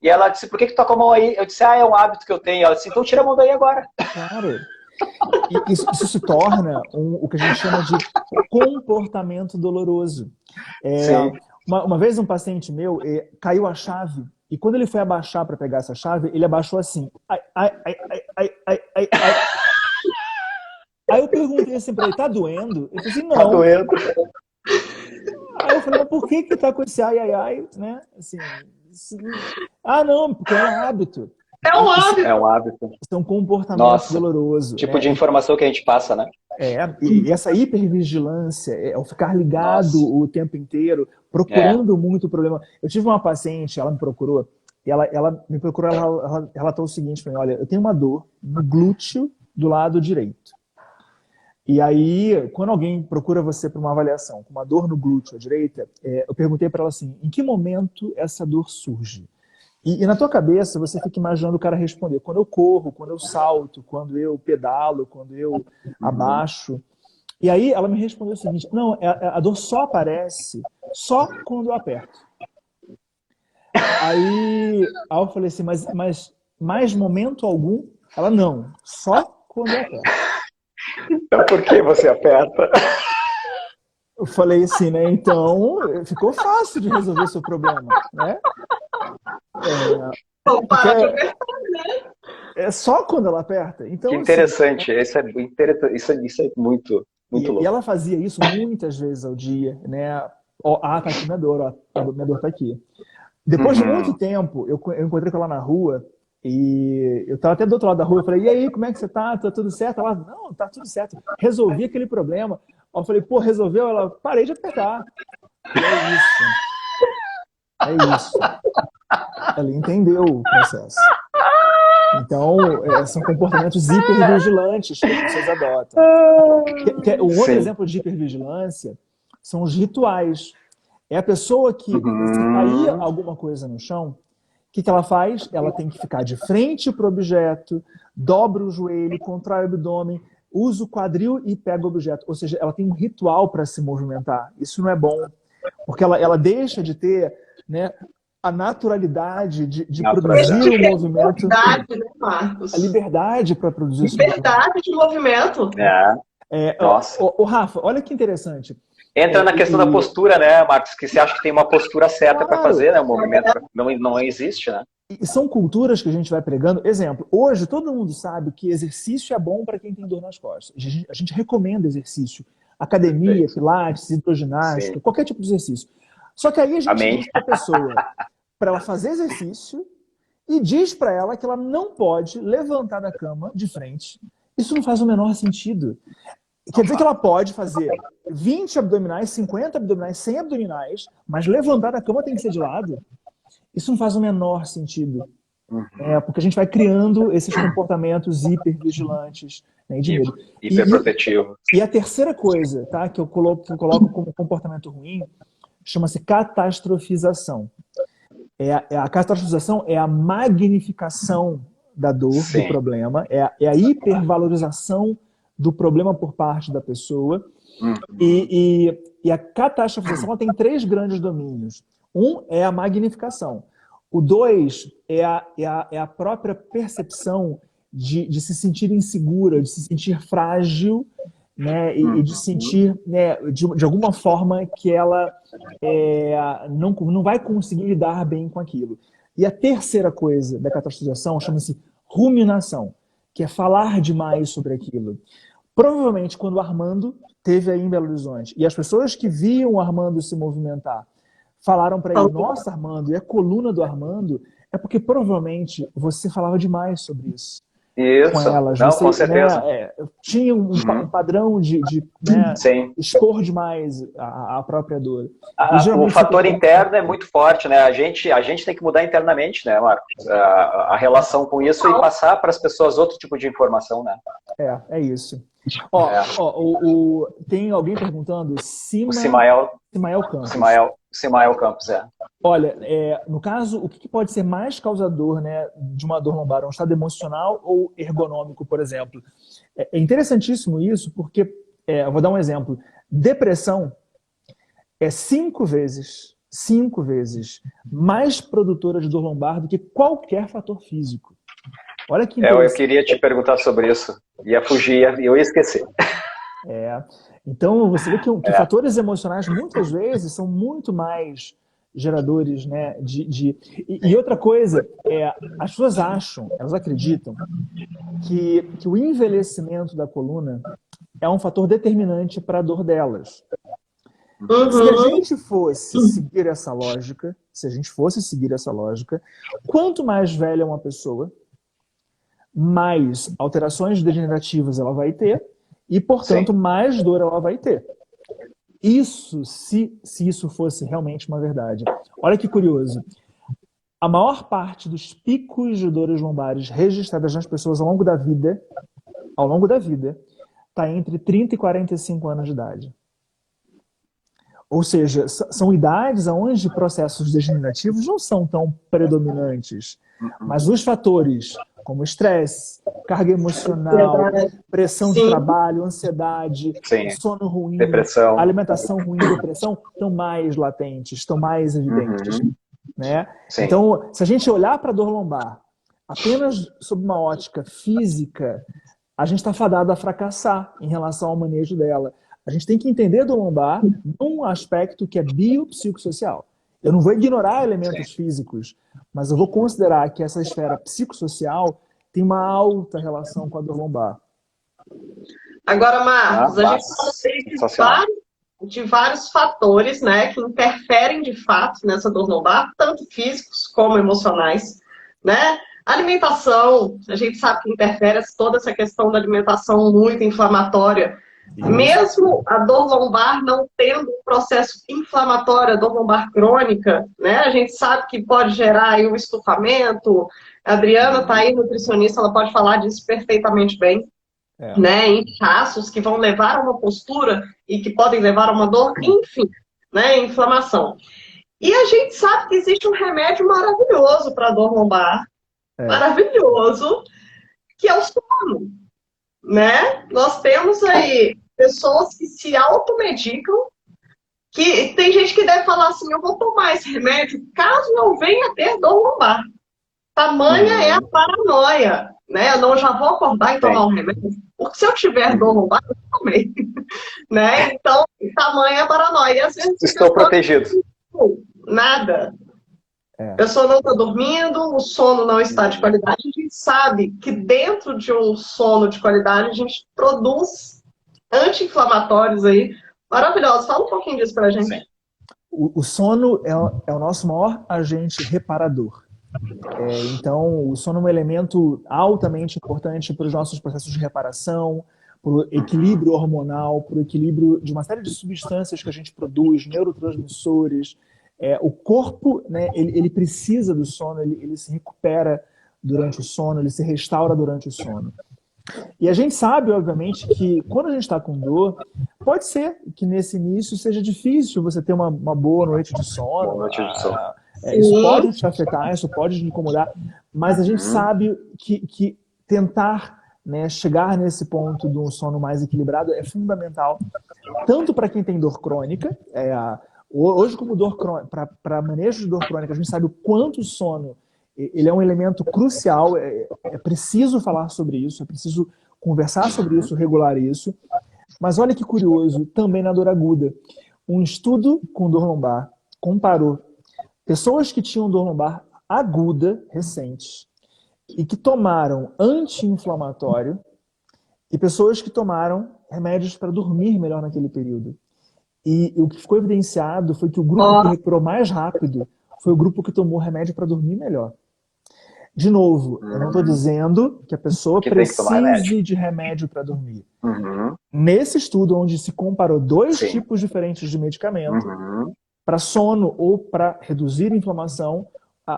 E ela disse, por que tu tá com a mão aí? Eu disse, é um hábito que eu tenho. Ela disse, então tira a mão daí agora. Claro. Isso se torna o que a gente chama de comportamento doloroso. Uma vez um paciente meu caiu a chave e quando ele foi abaixar para pegar essa chave, ele abaixou assim. Ai, ai, ai, ai, ai, ai, ai, ai. Aí eu perguntei assim para ele, tá doendo? Ele disse, não. Tá doendo. Aí eu falei, mas por que tá com esse ai, ai, ai, né? Assim, não, porque é um hábito. É um hábito. É um hábito. Isso é um comportamento doloroso. Tipo, né? de informação que a gente passa, né? E essa hipervigilância, o ficar ligado o tempo inteiro, procurando muito o problema. Eu tive uma paciente, ela me procurou, e ela me procurou, ela relatou o seguinte para mim, olha, eu tenho uma dor no glúteo do lado direito. E aí, quando alguém procura você para uma avaliação com uma dor no glúteo à direita, eu perguntei para ela assim, em que momento essa dor surge? E na tua cabeça, você fica imaginando o cara responder. Quando eu corro, quando eu salto, quando eu pedalo, quando eu abaixo. E aí ela me respondeu o seguinte, não, a dor só aparece só quando eu aperto. Aí eu falei assim, mas mais momento algum? Ela, não, só quando eu aperto. Então por que você aperta? Eu falei assim, né? Então, ficou fácil de resolver seu problema, né? Vamos parar de apertar, né? É só quando ela aperta. Então, Que assim, interessante. Isso é muito, muito e louco. ela fazia isso muitas vezes ao dia, né? Ó, tá aqui minha dor, ó. Minha dor tá aqui. Depois de muito tempo, eu encontrei com ela na rua e eu tava até do outro lado da rua. Eu falei, e aí, como é que você tá? Tá tudo certo? Ela, não, tá tudo certo. Resolvi aquele problema. Eu falei, pô, resolveu? Ela, parei de apertar. E é isso. É isso. Ela entendeu o processo. Então, são comportamentos hipervigilantes que as pessoas adotam. Um outro Sim. exemplo de hipervigilância são os rituais. É a pessoa que, se cair alguma coisa no chão, o que ela faz? Ela tem que ficar de frente para o objeto, dobra o joelho, contrai o abdômen, usa o quadril e pega o objeto. Ou seja, ela tem um ritual para se movimentar. Isso não é bom, porque ela deixa de ter, né, a naturalidade de produzir um movimento. Liberdade, né, Marcos? A liberdade para produzir esse Liberdade de movimento. Nossa. Rafa, olha que interessante. Entra na questão da postura, né, Marcos? Que você acha que tem uma postura certa para fazer, né? O movimento não existe, né? E são culturas que a gente vai pregando. Exemplo, hoje todo mundo sabe que exercício é bom para quem tem dor nas costas. A gente recomenda exercício. Academia, pilates, hidroginástica, qualquer tipo de exercício. Só que aí a gente diz para a pessoa para ela fazer exercício e diz para ela que ela não pode levantar da cama de frente. Isso não faz o menor sentido. Quer dizer que ela pode fazer 20 abdominais, 50 abdominais, 100 abdominais, mas levantar da cama tem que ser de lado? Isso não faz o menor sentido. Porque a gente vai criando esses comportamentos hipervigilantes, né, de medo. Hiperprotetivo. E a terceira coisa, tá, que eu coloco como comportamento ruim chama-se catastrofização. A catastrofização é a magnificação da dor, do problema, é a hipervalorização do problema por parte da pessoa. E a catastrofização ela tem 3 grandes domínios. Um é a magnificação. O 2 é a própria percepção de se sentir insegura, de se sentir frágil, né, e de sentir, né, de alguma forma que ela não vai conseguir lidar bem com aquilo. E a terceira coisa da catastrofização chama-se ruminação, que é falar demais sobre aquilo. Provavelmente, quando o Armando esteve aí em Belo Horizonte e as pessoas que viam o Armando se movimentar falaram para ele, nossa, Armando, e a coluna do Armando, é porque provavelmente você falava demais sobre isso. Isso, com elas. Não, você, com certeza. Né, tinha um padrão de né, expor demais a própria dor. O fator interno é muito forte, né? A gente tem que mudar internamente, né, Marcos? A relação com isso e passar para as pessoas outro tipo de informação, né? É isso. Tem alguém perguntando? O Simael Campos. Simael Campos, Olha, no caso, o que pode ser mais causador, né, de uma dor lombar? Um estado emocional ou ergonômico, por exemplo? É interessantíssimo isso, porque, eu vou dar um exemplo. Depressão é 5 vezes mais produtora de dor lombar do que qualquer fator físico. Olha que interessante. Eu queria te perguntar sobre isso. Ia fugir, eu ia esquecer. Então, você vê que fatores emocionais, muitas vezes, são muito mais geradores, né, E outra coisa, as pessoas elas acreditam que o envelhecimento da coluna é um fator determinante para a dor delas. Se a gente fosse seguir essa lógica, quanto mais velha uma pessoa, mais alterações degenerativas ela vai ter e, portanto, mais dor ela vai ter. Isso, se isso fosse realmente uma verdade. Olha que curioso. A maior parte dos picos de dores lombares registradas nas pessoas ao longo da vida, está entre 30 e 45 anos de idade. Ou seja, são idades onde processos degenerativos não são tão predominantes. Mas os fatores como estresse, carga emocional, pressão de trabalho, ansiedade, sono ruim, depressão, alimentação ruim, depressão, estão mais latentes, estão mais evidentes. Né? Então, se a gente olhar para a dor lombar apenas sob uma ótica física, a gente está fadado a fracassar em relação ao manejo dela. A gente tem que entender a dor lombar num aspecto que é biopsicossocial. Eu não vou ignorar elementos físicos, mas eu vou considerar que essa esfera psicossocial tem uma alta relação com a dor lombar. Agora, Marcos, a gente fala de vários fatores, né, que interferem de fato nessa dor lombar, tanto físicos como emocionais, né? Alimentação, a gente sabe que interfere toda essa questão da alimentação muito inflamatória. Mesmo a dor lombar não tendo um processo inflamatório, a dor lombar crônica, né? A gente sabe que pode gerar aí um estufamento. A Adriana está aí, nutricionista, ela pode falar disso perfeitamente bem. Né? Inchaços que vão levar a uma postura e que podem levar a uma dor, enfim, né? Inflamação. E a gente sabe que existe um remédio maravilhoso para a dor lombar, maravilhoso, que é o sono. Né? Nós temos aí pessoas que se automedicam, que tem gente que deve falar assim, eu vou tomar esse remédio caso não venha ter dor lombar. Tamanha é a paranoia, né? Eu não já vou acordar e tomar um remédio, porque se eu tiver dor lombar, eu tomei. Né? Então, tamanha é a paranoia. E às vezes, estou protegido. Nada. A pessoa não está dormindo, o sono não está de qualidade. A gente sabe que dentro de um sono de qualidade, a gente produz anti-inflamatórios aí maravilhosos. Fala um pouquinho disso pra gente. O sono é o nosso maior agente reparador. Então, o sono é um elemento altamente importante para os nossos processos de reparação, para o equilíbrio hormonal, para o equilíbrio de uma série de substâncias que a gente produz, neurotransmissores. O corpo, né, ele precisa do sono, ele se recupera durante o sono, ele se restaura durante o sono. E a gente sabe, obviamente, que quando a gente está com dor, pode ser que nesse início seja difícil você ter uma boa noite de sono. Boa noite de sono. Isso pode te afetar, isso pode te incomodar, mas a gente sabe que tentar, né, chegar nesse ponto de um sono mais equilibrado é fundamental, tanto para quem tem dor crônica. Hoje, como para manejo de dor crônica, a gente sabe o quanto o sono ele é um elemento crucial, é preciso falar sobre isso, é preciso conversar sobre isso, regular isso. Mas olha que curioso, também na dor aguda. Um estudo com dor lombar comparou pessoas que tinham dor lombar aguda, recentes, e que tomaram anti-inflamatório, e pessoas que tomaram remédios para dormir melhor naquele período. E o que ficou evidenciado foi que o grupo que recuperou mais rápido foi o grupo que tomou remédio para dormir melhor. De novo, eu não estou dizendo que a pessoa precise de remédio para dormir. Nesse estudo, onde se comparou dois tipos diferentes de medicamento, para sono ou para reduzir a inflamação,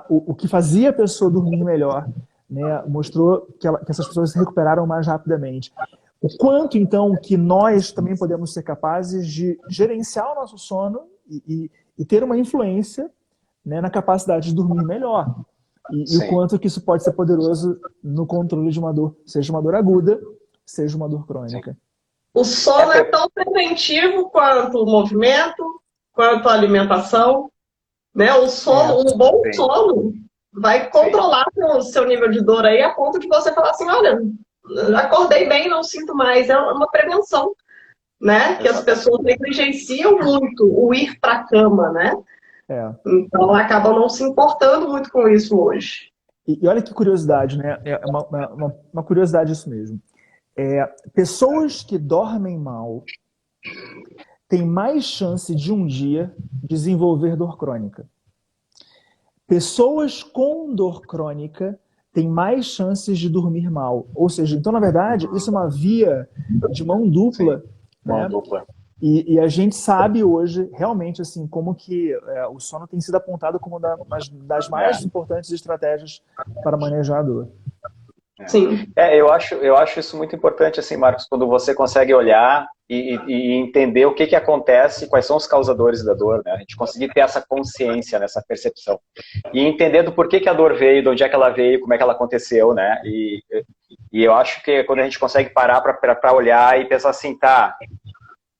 o que fazia a pessoa dormir melhor, né, mostrou que essas pessoas se recuperaram mais rapidamente. O quanto, então, que nós também podemos ser capazes de gerenciar o nosso sono e ter uma influência, né, na capacidade de dormir melhor. E o quanto que isso pode ser poderoso no controle de uma dor, seja uma dor aguda, seja uma dor crônica. O sono é tão preventivo quanto o movimento, quanto a alimentação. Né? O sono, um bom sono vai controlar o seu nível de dor aí a ponto de você falar assim, olha, acordei bem, não sinto mais. É uma prevenção, né? Que as pessoas negligenciam muito o ir para a cama, né? Então acabam não se importando muito com isso hoje. E olha que curiosidade, né? É uma curiosidade isso mesmo. Pessoas que dormem mal têm mais chance de um dia desenvolver dor crônica. Pessoas com dor crônica têm mais chances de dormir mal. Ou seja, então, na verdade, isso é uma via de mão dupla. Mão dupla. E a gente sabe hoje, realmente, assim, como que o sono tem sido apontado como uma das mais importantes estratégias para manejar a dor. Sim. Eu acho isso muito importante, assim, Marcos, quando você consegue olhar e entender o que acontece, quais são os causadores da dor, né? A gente conseguir ter essa consciência, essa percepção. E entender do porquê que a dor veio, de onde é que ela veio, como é que ela aconteceu, né? E eu acho que quando a gente consegue parar para olhar e pensar assim, tá,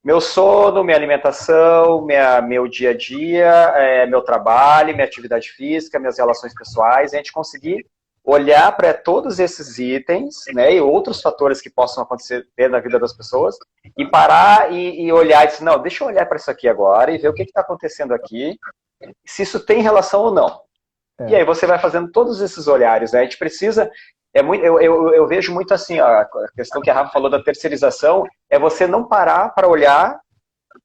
meu sono, minha alimentação, meu dia a dia, meu trabalho, minha atividade física, minhas relações pessoais, a gente conseguir olhar para todos esses itens, né, e outros fatores que possam acontecer na vida das pessoas, e parar e olhar e dizer, não, deixa eu olhar para isso aqui agora e ver o que está acontecendo aqui, se isso tem relação ou não. E aí você vai fazendo todos esses olhares, né? A gente precisa eu vejo muito assim, ó, a questão que a Rafa falou da terceirização, é você não parar para olhar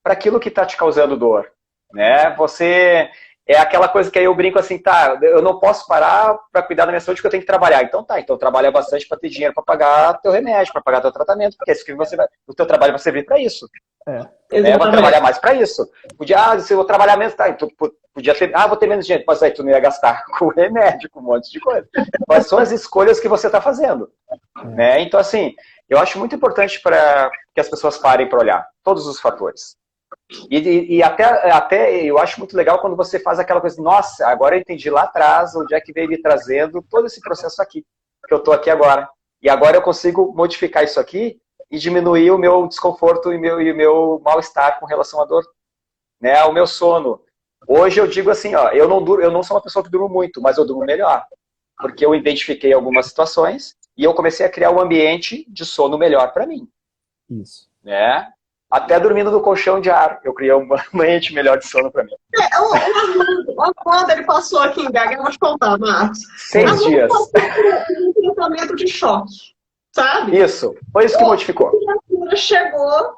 para aquilo que está te causando dor, né? Você... É aquela coisa que aí eu brinco assim, tá, eu não posso parar para cuidar da minha saúde porque eu tenho que trabalhar. Então tá, então trabalha bastante para ter dinheiro para pagar teu remédio, para pagar teu tratamento, porque é isso que o teu trabalho vai servir para isso. Né? Vou trabalhar mais para isso. Podia, se eu trabalhar menos, tá, então podia ter, vou ter menos dinheiro, mas aí tu não ia gastar com remédio, com um monte de coisa. Quais são as escolhas que você está fazendo? Né? Então assim, eu acho muito importante para que as pessoas parem para olhar todos os fatores. E até eu acho muito legal quando você faz aquela coisa, nossa, agora eu entendi lá atrás onde é que veio me trazendo todo esse processo aqui, que eu tô aqui agora. E agora eu consigo modificar isso aqui e diminuir o meu desconforto e o meu mal-estar com relação à dor, né, ao meu sono. Hoje eu digo assim, ó, eu não sou uma pessoa que durmo muito, mas eu durmo melhor. Porque eu identifiquei algumas situações e eu comecei a criar um ambiente de sono melhor para mim. Isso. Né? Até dormindo no colchão de ar, eu criei um ambiente melhor de sono para mim. Quando ele passou aqui em BH, eu vou te contar, Marcos. 6 dias. Um tratamento de choque, sabe? Isso, foi isso que modificou. A chegou,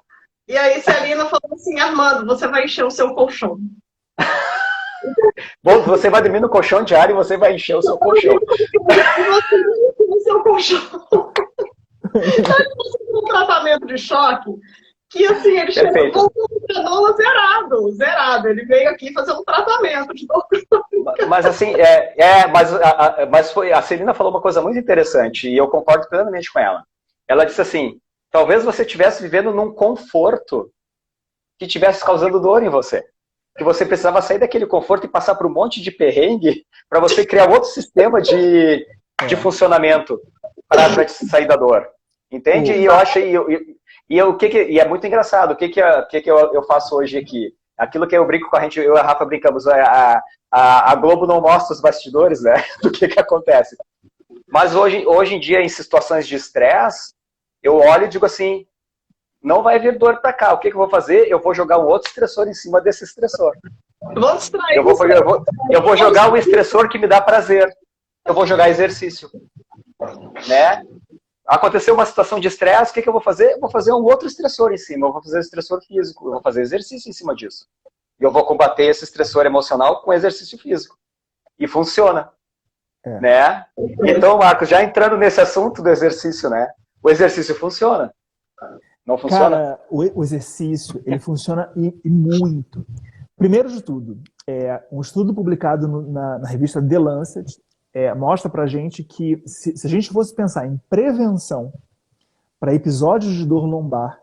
e aí Celina falou assim, Armando, você vai encher o seu colchão. Bom, você vai dormir no colchão de ar e você vai encher o seu colchão. O seu colchão. Um tratamento de choque. Que assim, ele chegou com o canola zerado. Ele veio aqui fazer um tratamento de dor. Mas assim, mas a Celina falou uma coisa muito interessante e eu concordo plenamente com ela. Ela disse assim, talvez você estivesse vivendo num conforto que estivesse causando dor em você. Que você precisava sair daquele conforto e passar por um monte de perrengue para você criar outro sistema de funcionamento para te sair da dor. Entende? E eu acho... E é muito engraçado, o que eu faço hoje aqui? Aquilo que eu brinco com a gente, eu e a Rafa brincamos, a Globo não mostra os bastidores, né? Do que acontece. Mas hoje em dia, em situações de estresse, eu olho e digo assim, não vai vir dor pra cá, o que eu vou fazer? Eu vou jogar um outro estressor em cima desse estressor. Eu vou jogar um estressor que me dá prazer. Eu vou jogar exercício. Né? Aconteceu uma situação de estresse, o que eu vou fazer? Eu vou fazer um outro estressor em cima, eu vou fazer estressor físico, eu vou fazer exercício em cima disso. E eu vou combater esse estressor emocional com exercício físico. E funciona. Né? Então, Marcos, já entrando nesse assunto do exercício, né? O exercício funciona. Não funciona? Cara, o exercício, ele funciona e muito. Primeiro de tudo, um estudo publicado na revista The Lancet, mostra pra gente que se a gente fosse pensar em prevenção para episódios de dor lombar,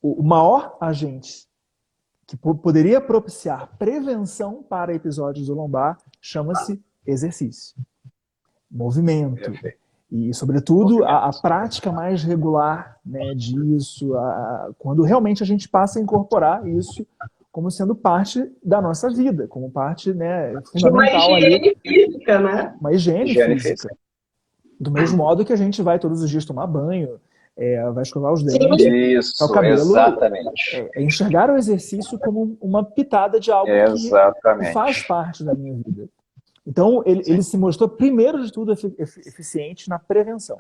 o maior agente que poderia propiciar prevenção para episódios de dor lombar chama-se exercício, movimento. E, sobretudo, a prática mais regular, né, disso, quando realmente a gente passa a incorporar isso como sendo parte da nossa vida, como parte, né, fundamental uma higiene física, né? Uma higiene física. Do mesmo modo que a gente vai todos os dias tomar banho, vai escovar os dentes, isso, o cabelo. Exatamente. Enxergar o exercício como uma pitada de algo que faz parte da minha vida. Então, ele se mostrou, primeiro de tudo, eficiente na prevenção.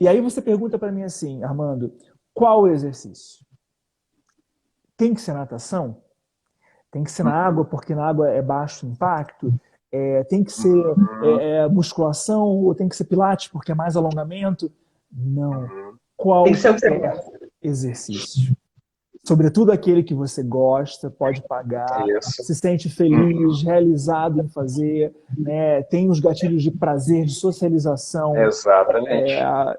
E aí você pergunta para mim assim, Armando, qual o exercício? Tem que ser natação? Tem que ser na água, porque na água é baixo impacto? Tem que ser musculação? Ou tem que ser pilates, porque é mais alongamento? Não. Qual exercício? Sobretudo aquele que você gosta, pode pagar, se sente feliz, realizado em fazer, né, tem os gatilhos de prazer, de socialização. Exatamente.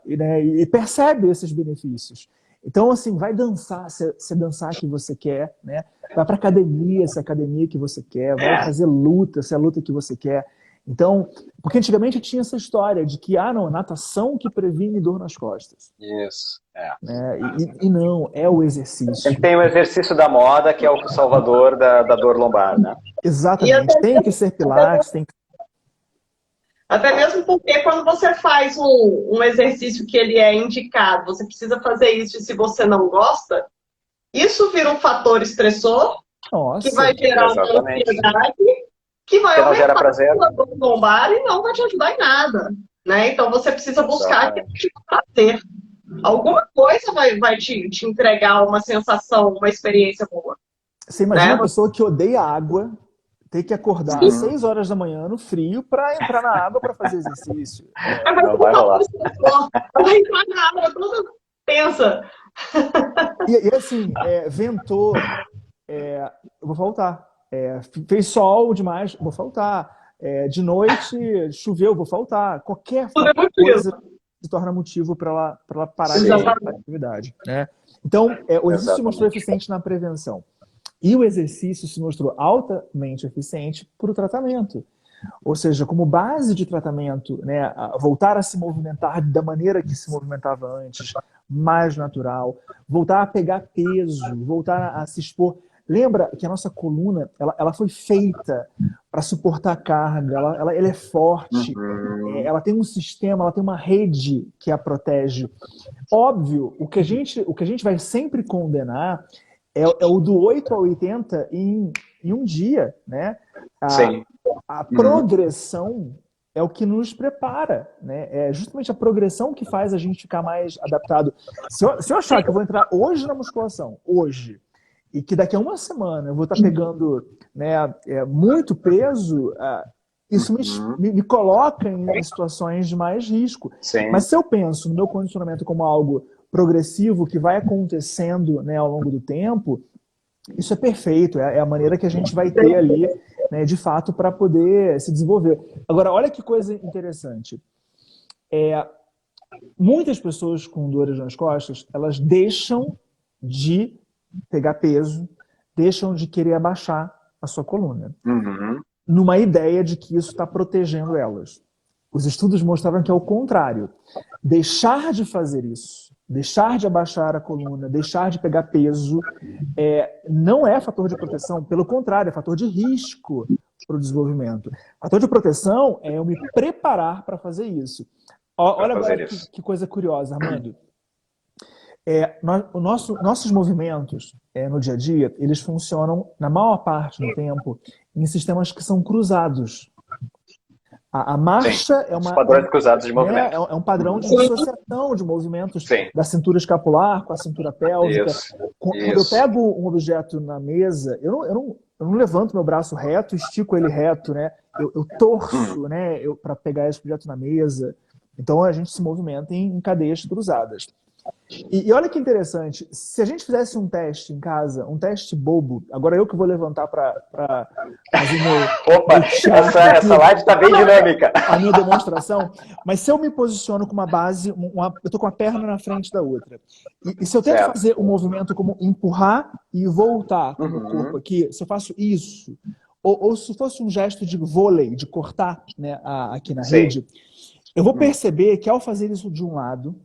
E percebe esses benefícios. Então, assim, vai dançar, se dançar que você quer, né? Vai para academia, se é academia que você quer, vai fazer luta, se é a luta que você quer. Então, porque antigamente tinha essa história de que, natação que previne dor nas costas. Isso, E não, é o exercício. Tem o exercício da moda, que é o salvador da dor lombar, né? Exatamente, tem que ser pilates, tem que... Até mesmo porque quando você faz um exercício que ele é indicado, você precisa fazer isso e se você não gosta, isso vira um fator estressor, que vai gerar uma ansiedade, que vai aumentar a dor lombar e não vai te ajudar em nada. né? Então você precisa buscar aquele Exatamente. tipo de prazer. Alguma coisa vai te entregar uma sensação, uma experiência boa, Você imagina né? uma pessoa que odeia água, ter que acordar às Uhum. 6 horas da manhã no frio para entrar na água para fazer exercício. Aí vai Não vai colocar o rolar. desconforto, vai entrar na água toda tensa. E assim, ventou, eu vou faltar. Fez sol demais, vou faltar. De noite, choveu, vou faltar. Qualquer Tudo é coisa motivo. se torna motivo para ela parar de fazer Sim, a Exatamente. atividade. Né? Então, o exercício se mostrou exatamente. eficiente na prevenção. E o exercício se mostrou altamente eficiente para o tratamento. Ou seja, como base de tratamento, né, voltar a se movimentar da maneira que se movimentava antes, mais natural, voltar a pegar peso, voltar a se expor. Lembra que a nossa coluna ela foi feita para suportar carga, ela é forte, Uhum. ela tem um sistema, ela tem uma rede que a protege. Óbvio, o que a gente vai sempre condenar é o do 8 a 80 em um dia, né? A, Sim. a Uhum. progressão é o que nos prepara, né? É justamente a progressão que faz a gente ficar mais adaptado. Se eu achar que eu vou entrar hoje na musculação, hoje, e que daqui a uma semana eu vou estar pegando, né, muito peso, isso Uhum. me coloca em situações de mais risco. Mas Sim, se eu penso no meu condicionamento como algo progressivo que vai acontecendo, né, ao longo do tempo, isso é perfeito, é a maneira que a gente vai ter ali, né, de fato, para poder se desenvolver. Agora, olha que coisa interessante. Muitas pessoas com dores nas costas, elas deixam de pegar peso, deixam de querer abaixar a sua coluna, uhum. numa ideia de que isso está protegendo elas. Os estudos mostraram que é o contrário. Deixar de fazer isso, deixar de abaixar a coluna, deixar de pegar peso, não é fator de proteção, pelo contrário, é fator de risco para o desenvolvimento. Fator de proteção é eu me preparar para fazer isso. Para Olha agora fazer isso. que coisa curiosa, Armando. Nossos movimentos no dia a dia, eles funcionam, na maior parte do tempo, em sistemas que são cruzados. A Sim. marcha Os padrões cruzados de né, movimento. é um padrão Uhum. de dissociação de movimentos Sim. da cintura escapular com a cintura pélvica. Isso. Quando eu Isso. pego um objeto na mesa, eu não levanto meu braço reto, estico ele reto, né? Eu Uhum. torço, né, para pegar esse objeto na mesa. Então a gente se movimenta em cadeias cruzadas. E olha que interessante, se a gente fizesse um teste em casa, um teste bobo, agora eu que vou levantar para fazer Opa, meu teatro essa aqui, live está bem dinâmica. a minha demonstração, mas se eu me posiciono com uma base, eu estou com a perna na frente da outra, e se eu tento Certo. fazer um movimento como empurrar e voltar com o meu corpo Uhum. aqui, se eu faço isso, ou se fosse um gesto de vôlei, de cortar, né, aqui na Sim. rede, eu vou Uhum. perceber que ao fazer isso de um lado,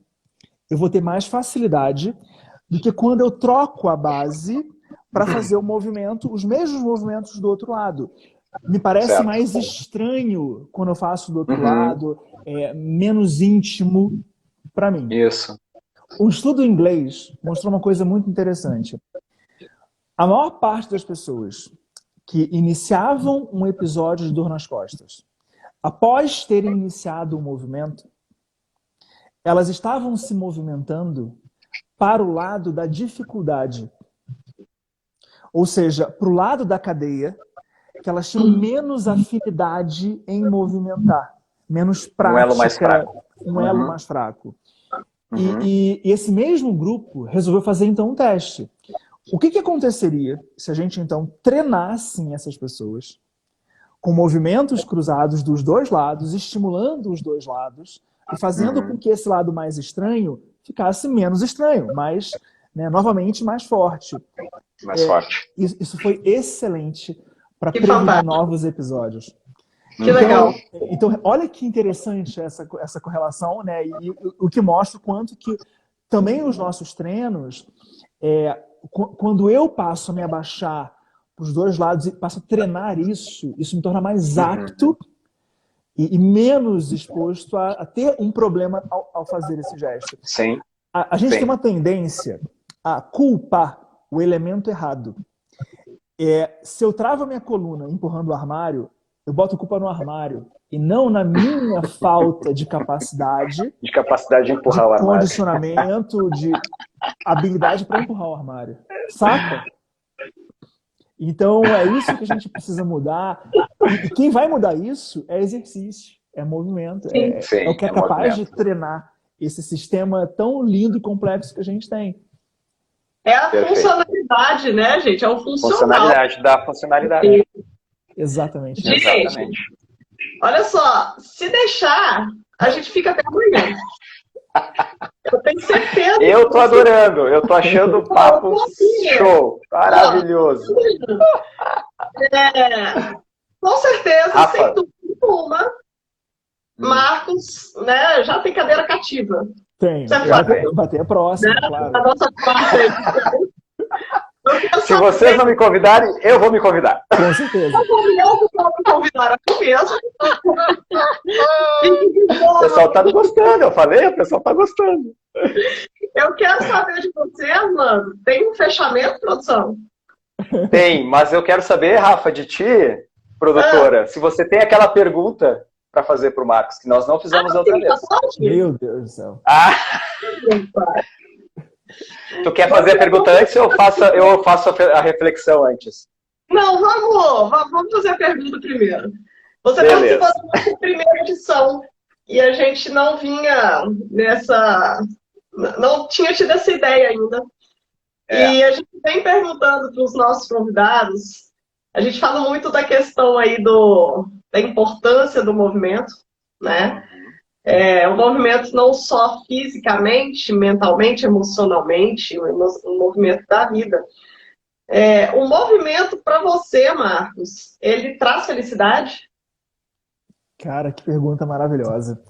eu vou ter mais facilidade do que quando eu troco a base para fazer o movimento, os mesmos movimentos do outro lado. Me parece Certo. mais estranho quando eu faço do outro Uhum. lado, menos íntimo para mim. Isso. O estudo inglês mostrou uma coisa muito interessante. A maior parte das pessoas que iniciavam um episódio de dor nas costas, após terem iniciado o movimento, elas estavam se movimentando para o lado da dificuldade. Ou seja, para o lado da cadeia, que elas tinham menos afinidade em movimentar, menos Um elo mais prática, fraco. um elo Uhum. mais fraco. Uhum. E esse mesmo grupo resolveu fazer então um teste. O que aconteceria se a gente então treinasse essas pessoas com movimentos cruzados dos dois lados, estimulando os dois lados e fazendo com Uhum. que esse lado mais estranho ficasse menos estranho, mas, né, novamente mais forte. Mais forte. Isso foi excelente para Que prevenir fantástico. novos episódios. Que legal. Então, olha que interessante essa correlação, né? E o que mostra o quanto que também os nossos treinos, quando eu passo a me abaixar para os dois lados e passo a treinar isso me torna mais apto e menos exposto a ter um problema ao fazer esse gesto. Sim. A gente Sim. tem uma tendência a culpar o elemento errado. Se eu travo a minha coluna empurrando o armário, eu boto a culpa no armário e não na minha falta de capacidade, De capacidade de empurrar o de armário. condicionamento, de habilidade para empurrar o armário. Saca? Então, é isso que a gente precisa mudar. E quem vai mudar isso é exercício, é movimento, é o que é capaz de treinar esse sistema tão lindo e complexo que a gente tem. É a funcionalidade, né, gente? É o funcional. Funcionalidade, da funcionalidade. Exatamente. Gente, Exatamente. olha só, se deixar, a gente fica até amanhã. Eu tenho certeza. Eu tô adorando, eu tô achando o papo show, maravilhoso. Com certeza, Rafa. sem dúvida nenhuma, Marcos, né, já tem cadeira cativa. Tem, vai ter a próxima, claro. A nossa quarta edição. Se vocês não me convidarem, eu vou me convidar. Com certeza. Eu vou me convidar a mim mesmo. O pessoal tá gostando, eu falei, o pessoal tá gostando. Eu quero saber de vocês, mano. Tem um fechamento, produção? Tem, mas eu quero saber, Rafa, de ti, produtora, se você tem aquela pergunta para fazer pro Marcos, que nós não fizemos outra vez. Meu Deus do céu. Tu quer fazer a pergunta antes ou eu faço a reflexão antes? Não, vamos fazer a pergunta primeiro. Você Beleza. participou da nossa primeira edição e a gente não vinha nessa... Não tinha tido essa ideia ainda. E a gente vem perguntando para os nossos convidados, a gente fala muito da questão aí da importância do movimento, né? O movimento não só fisicamente, mentalmente, emocionalmente, o movimento da vida. O movimento para você, Marcos, ele traz felicidade? Cara, que pergunta maravilhosa.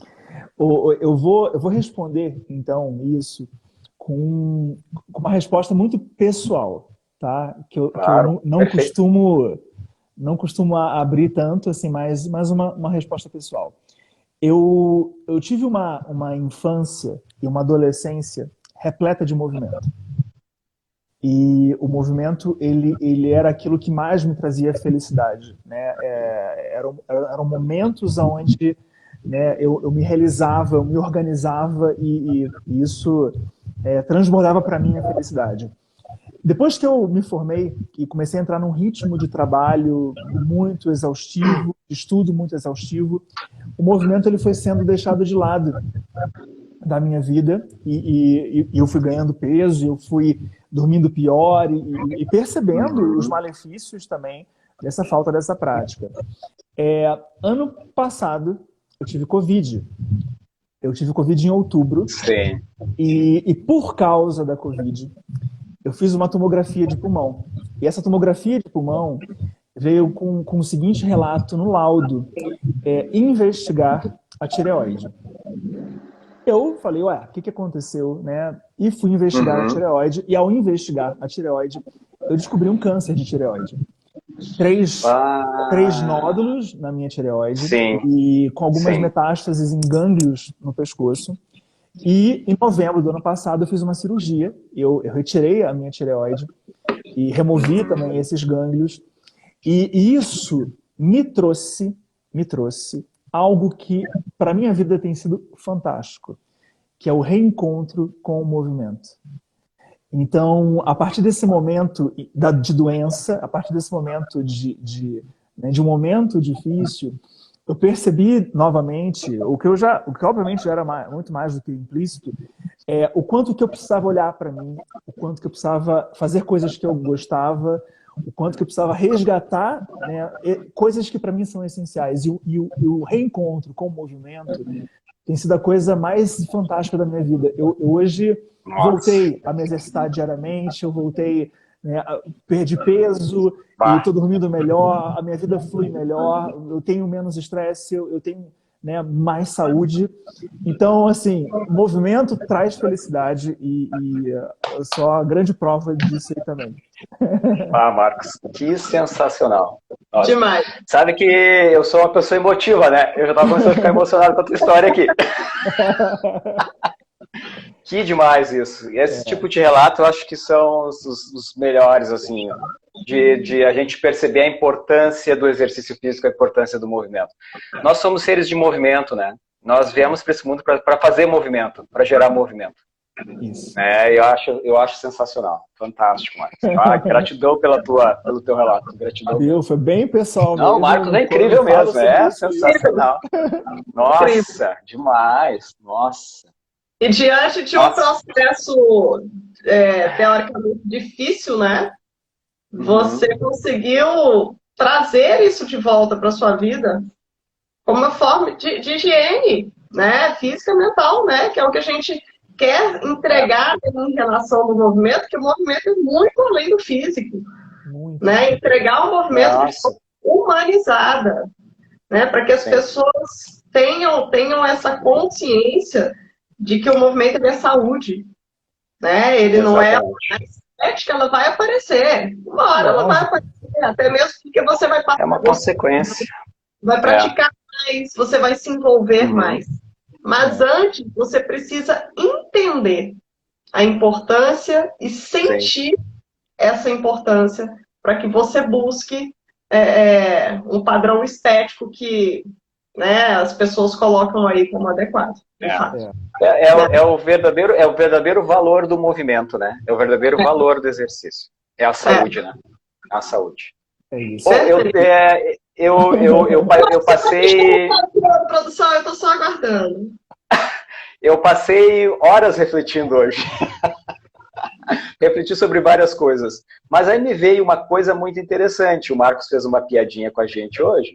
Eu vou responder, então, isso com uma resposta muito pessoal, tá? Que eu não costumo abrir tanto, assim, mas uma resposta pessoal. Eu tive uma infância e uma adolescência repleta de movimento. E o movimento, ele era aquilo que mais me trazia felicidade, né? Eram momentos onde, né, eu me realizava, eu me organizava e isso transbordava para mim a felicidade. Depois que eu me formei e comecei a entrar num ritmo de trabalho muito exaustivo, de estudo muito exaustivo, o movimento ele foi sendo deixado de lado da minha vida e eu fui ganhando peso, eu fui dormindo pior e percebendo os malefícios também dessa falta dessa prática. Ano passado, eu tive Covid. Eu tive Covid em outubro. Sim. E por causa da Covid, eu fiz uma tomografia de pulmão. E essa tomografia de pulmão veio com o seguinte relato no laudo: investigar a tireoide. Eu falei, o que aconteceu, né? E fui investigar a tireoide. E ao investigar a tireoide, eu descobri um câncer de tireoide. Três nódulos na minha tireoide. Sim. E com algumas metástases em gânglios no pescoço. E em novembro do ano passado eu fiz uma cirurgia. Eu retirei a minha tireoide e removi também esses gânglios. E isso me trouxe algo que para minha vida tem sido fantástico, que é o reencontro com o movimento. Então, a partir desse momento de doença, a partir desse momento de um momento difícil, eu percebi novamente, o que obviamente já era muito mais do que implícito, o quanto que eu precisava olhar para mim, o quanto que eu precisava fazer coisas que eu gostava, o quanto que eu precisava resgatar, né, coisas que para mim são essenciais. E o reencontro com o movimento tem sido a coisa mais fantástica da minha vida. Eu hoje voltei a me exercitar diariamente, eu voltei, né, perdi peso, e estou dormindo melhor, a minha vida flui melhor, eu tenho menos estresse, eu tenho, né, mais saúde. Então, assim, movimento traz felicidade e eu sou a grande prova disso aí também. Marcos, que sensacional. Nossa. Demais. Sabe que eu sou uma pessoa emotiva, né? Eu já estava começando a ficar emocionado com a tua história aqui. Que demais isso. Esse tipo de relato eu acho que são os melhores, assim. de a gente perceber a importância do exercício físico, a importância do movimento. Nós somos seres de movimento, né? Nós viemos para esse mundo para fazer movimento, para gerar movimento. Isso. Eu acho sensacional. Fantástico, Marcos. Gratidão pelo teu relato. Gratidão. Foi bem pessoal mesmo. Não, o Marcos é incrível mesmo. É sensacional. Nossa, demais. Nossa. E diante de um processo teoricamente difícil, né? Você conseguiu trazer isso de volta para sua vida como uma forma de higiene, né? Física e mental, né? Que é o que a gente quer entregar em relação ao movimento, porque o movimento é muito além do físico. Né? Entregar o movimento de forma humanizada, né? Para que as pessoas tenham essa consciência de que o movimento é saúde. Né? Ele não é estética, ela vai aparecer. Uma hora ela vai aparecer, até mesmo porque você vai passar. É uma consequência. Vai praticar mais, você vai se envolver mais. Mas antes, você precisa entender a importância e sentir essa importância para que você busque um padrão estético que, né, as pessoas colocam aí como adequado. É o verdadeiro valor do movimento, né? É o verdadeiro valor do exercício. É a saúde, né? A saúde. É isso. Bom, eu passei... Produção, eu estou só aguardando. Eu passei horas refletindo hoje. Refleti sobre várias coisas. Mas aí me veio uma coisa muito interessante. O Marcos fez uma piadinha com a gente hoje.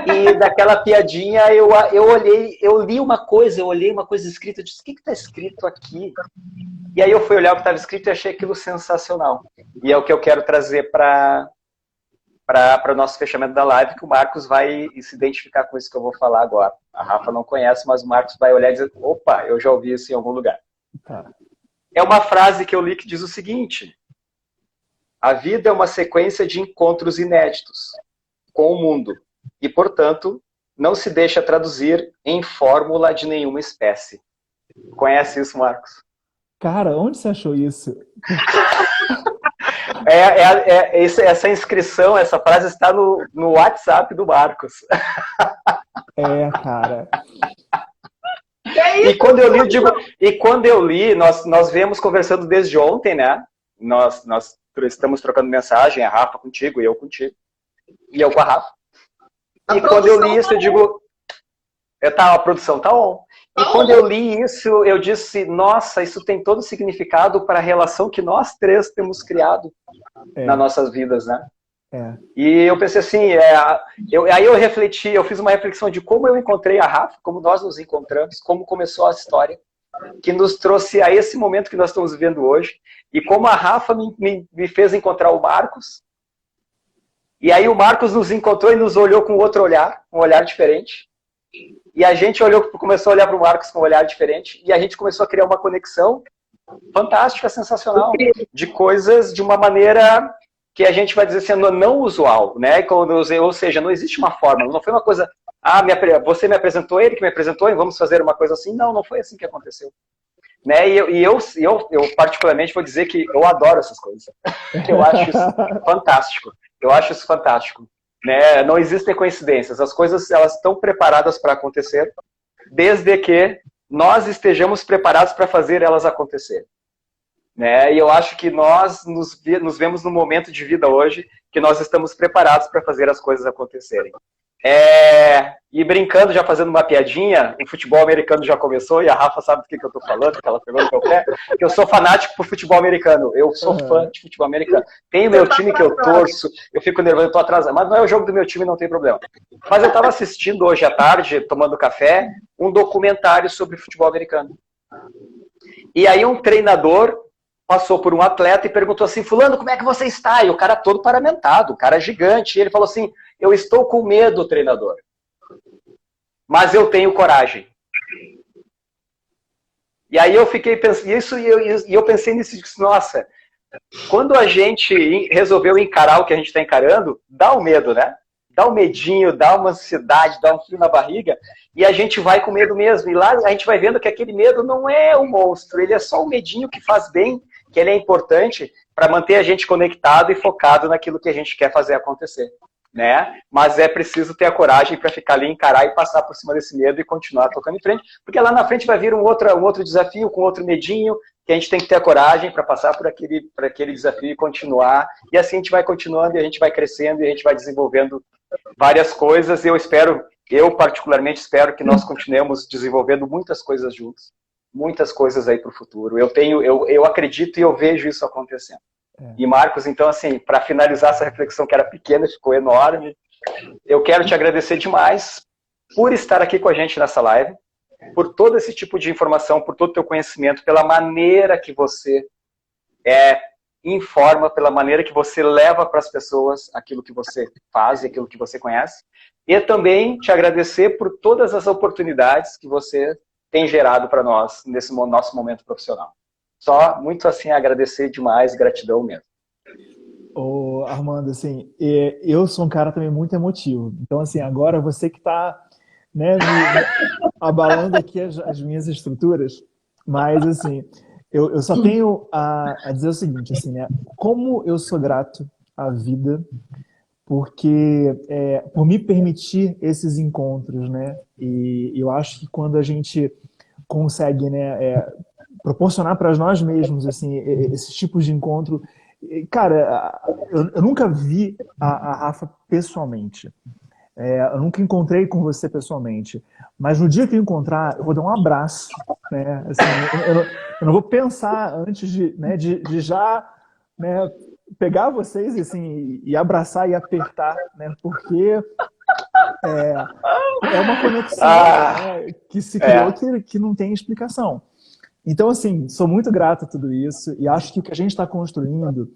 E daquela piadinha eu olhei uma coisa escrita, eu disse, o que está escrito aqui? E aí eu fui olhar o que estava escrito e achei aquilo sensacional. E é o que eu quero trazer para o nosso fechamento da live, que o Marcos vai se identificar com isso que eu vou falar agora. A Rafa não conhece, mas o Marcos vai olhar e dizer, opa, eu já ouvi isso em algum lugar. Tá. É uma frase que eu li que diz o seguinte: a vida é uma sequência de encontros inéditos com o mundo e, portanto, não se deixa traduzir em fórmula de nenhuma espécie. Conhece isso, Marcos? Cara, onde você achou isso? Essa inscrição, essa frase está no WhatsApp do Marcos. Cara. E quando eu li, nós viemos conversando desde ontem, né? Nós estamos trocando mensagem, a Rafa contigo e eu contigo. E eu com a Rafa. E quando eu li isso, eu digo... a produção tá on. E quando eu li isso, eu disse, nossa, isso tem todo o significado para a relação que nós três temos criado nas nossas vidas, né? E eu pensei assim, aí eu refleti, eu fiz uma reflexão de como eu encontrei a Rafa, como nós nos encontramos, como começou a história, que nos trouxe a esse momento que nós estamos vivendo hoje, e como a Rafa me fez encontrar o Marcos, e aí o Marcos nos encontrou e nos olhou com outro olhar, um olhar diferente, e a gente começou a olhar para o Marcos com um olhar diferente, e a gente começou a criar uma conexão fantástica, sensacional, de coisas de uma maneira que a gente vai dizer assim, não usual, né? Ou seja, não existe uma fórmula, não foi uma coisa, você me apresentou, ele que me apresentou, e vamos fazer uma coisa assim. Não foi assim que aconteceu. Né? E eu particularmente vou dizer que eu adoro essas coisas. Eu acho isso fantástico. Né? Não existem coincidências, as coisas elas estão preparadas para acontecer, desde que nós estejamos preparados para fazer elas acontecer. Né? E eu acho que nós nos vemos num momento de vida hoje que nós estamos preparados para fazer as coisas acontecerem. E brincando, já fazendo uma piadinha, o futebol americano já começou, e a Rafa sabe do que eu estou falando, que ela pegou no meu pé, que eu sou fanático por futebol americano, eu sou fã de futebol americano. Tenho meu time que eu torço, eu fico nervoso, eu estou atrasado, mas não é o jogo do meu time, não tem problema. Mas eu estava assistindo hoje à tarde, tomando café, um documentário sobre futebol americano. E aí um treinador passou por um atleta e perguntou assim, fulano, como é que você está? E o cara todo paramentado, o cara gigante. E ele falou assim, eu estou com medo, treinador. Mas eu tenho coragem. E aí eu fiquei pensando nisso, e eu pensei nisso e disse, nossa, quando a gente resolveu encarar o que a gente está encarando, dá um medo, né? Dá um medinho, dá uma ansiedade, dá um frio na barriga, e a gente vai com medo mesmo. E lá a gente vai vendo que aquele medo não é um monstro, ele é só um medinho que faz bem, que ele é importante para manter a gente conectado e focado naquilo que a gente quer fazer acontecer, né? Mas é preciso ter a coragem para ficar ali, encarar e passar por cima desse medo e continuar tocando em frente, porque lá na frente vai vir um outro desafio, com outro medinho, que a gente tem que ter a coragem para passar por aquele desafio e continuar, e assim a gente vai continuando, e a gente vai crescendo, e a gente vai desenvolvendo várias coisas, e eu particularmente espero que nós continuemos desenvolvendo muitas coisas juntos, muitas coisas aí para o futuro. Eu acredito e eu vejo isso acontecendo. E Marcos, então assim, para finalizar essa reflexão que era pequena, ficou enorme, eu quero te agradecer demais por estar aqui com a gente nessa live, por todo esse tipo de informação, por todo o teu conhecimento, pela maneira que você informa, pela maneira que você leva para as pessoas aquilo que você faz e aquilo que você conhece. E também te agradecer por todas as oportunidades que você tem gerado para nós nesse nosso momento profissional. Só muito assim agradecer demais, gratidão mesmo. Ô, Armando, assim, eu sou um cara também muito emotivo. Então, assim, agora você que está, né, abalando aqui as minhas estruturas, mas, assim, eu só tenho a dizer o seguinte, assim, né, como eu sou grato à vida porque por me permitir esses encontros, né, e eu acho que quando a gente consegue, né, proporcionar para nós mesmos, assim, esses tipos de encontro, cara, eu nunca vi a Rafa pessoalmente. Eu nunca encontrei com você pessoalmente. Mas no dia que eu encontrar, eu vou dar um abraço. Né? Assim, eu não vou pensar antes de já, né, pegar vocês assim, e abraçar e apertar, né? Porque é uma conexão né, que se criou que não tem explicação. Então, assim, sou muito grato a tudo isso e acho que o que a gente está construindo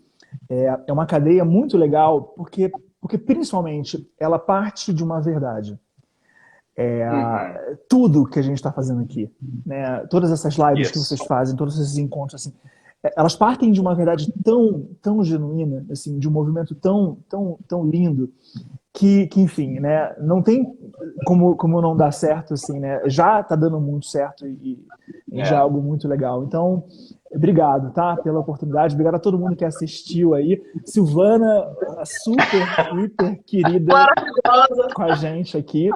é uma cadeia muito legal, porque principalmente ela parte de uma verdade. Tudo que a gente está fazendo aqui, né? Todas essas lives que vocês fazem, todos esses encontros, assim, elas partem de uma verdade tão, tão genuína, assim, de um movimento tão, tão, tão lindo, que enfim, né? Não tem como não dar certo, assim, né? Já está dando muito certo e já é algo muito legal. Então, obrigado, tá? Pela oportunidade. Obrigado a todo mundo que assistiu aí. Silvana, super, hiper querida com a gente aqui.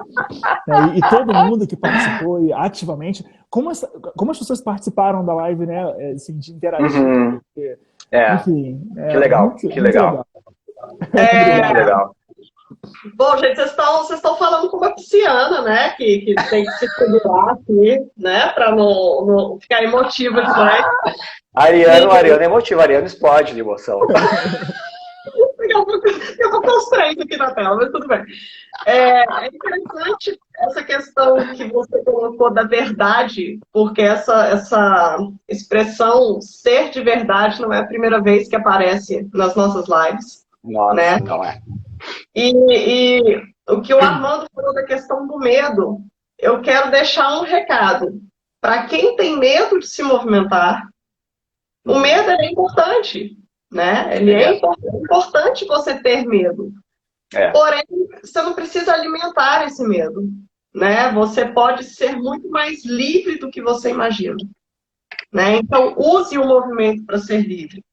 Né? E todo mundo que participou e ativamente. Como as pessoas participaram da live, né? Assim, de interagir. Enfim. Que legal, muito, que legal. Muito legal. Bom, gente, vocês estão falando com uma pisciana, né? Que tem que se segurar aqui, né? Para não ficar emotiva demais. Ariano é emotivo, Ariano explode de emoção. Eu vou constrair aqui na tela, mas tudo bem. É interessante essa questão que você colocou da verdade, porque essa expressão ser de verdade não é a primeira vez que aparece nas nossas lives. Nossa, né? Não é. E o que o Armando falou da questão do medo, eu quero deixar um recado. Para quem tem medo de se movimentar, o medo é importante, né? Ele é importante você ter medo. Porém, você não precisa alimentar esse medo, né? Você pode ser muito mais livre do que você imagina, né? Então, use o movimento para ser livre.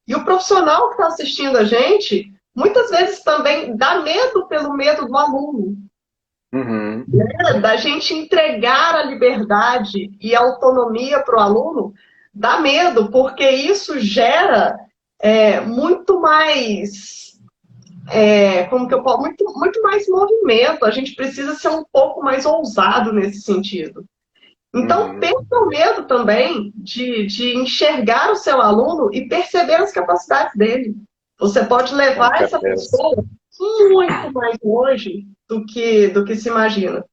E o profissional que está assistindo a gente, muitas vezes também dá medo pelo medo do aluno. Né? Da gente entregar a liberdade e a autonomia para o aluno, dá medo, porque isso gera muito mais, muito mais movimento. A gente precisa ser um pouco mais ousado nesse sentido. Então, perca o medo também de enxergar o seu aluno e perceber as capacidades dele. Você pode levar essa pessoa muito mais longe do que se imagina.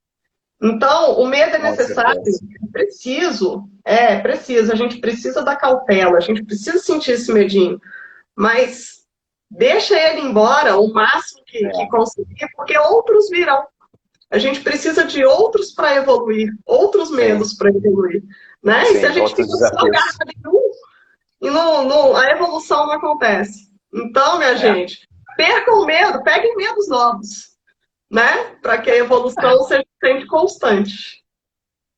Então, o medo é necessário, é preciso. A gente precisa da cautela, a gente precisa sentir esse medinho. Mas deixa ele embora o máximo que conseguir, porque outros virão. A gente precisa de outros para evoluir, outros medos para evoluir. Né? E se a gente fica só agarrado em um, a evolução não acontece. Então, minha gente, percam o medo, peguem medos novos, né? Para que a evolução seja sempre constante.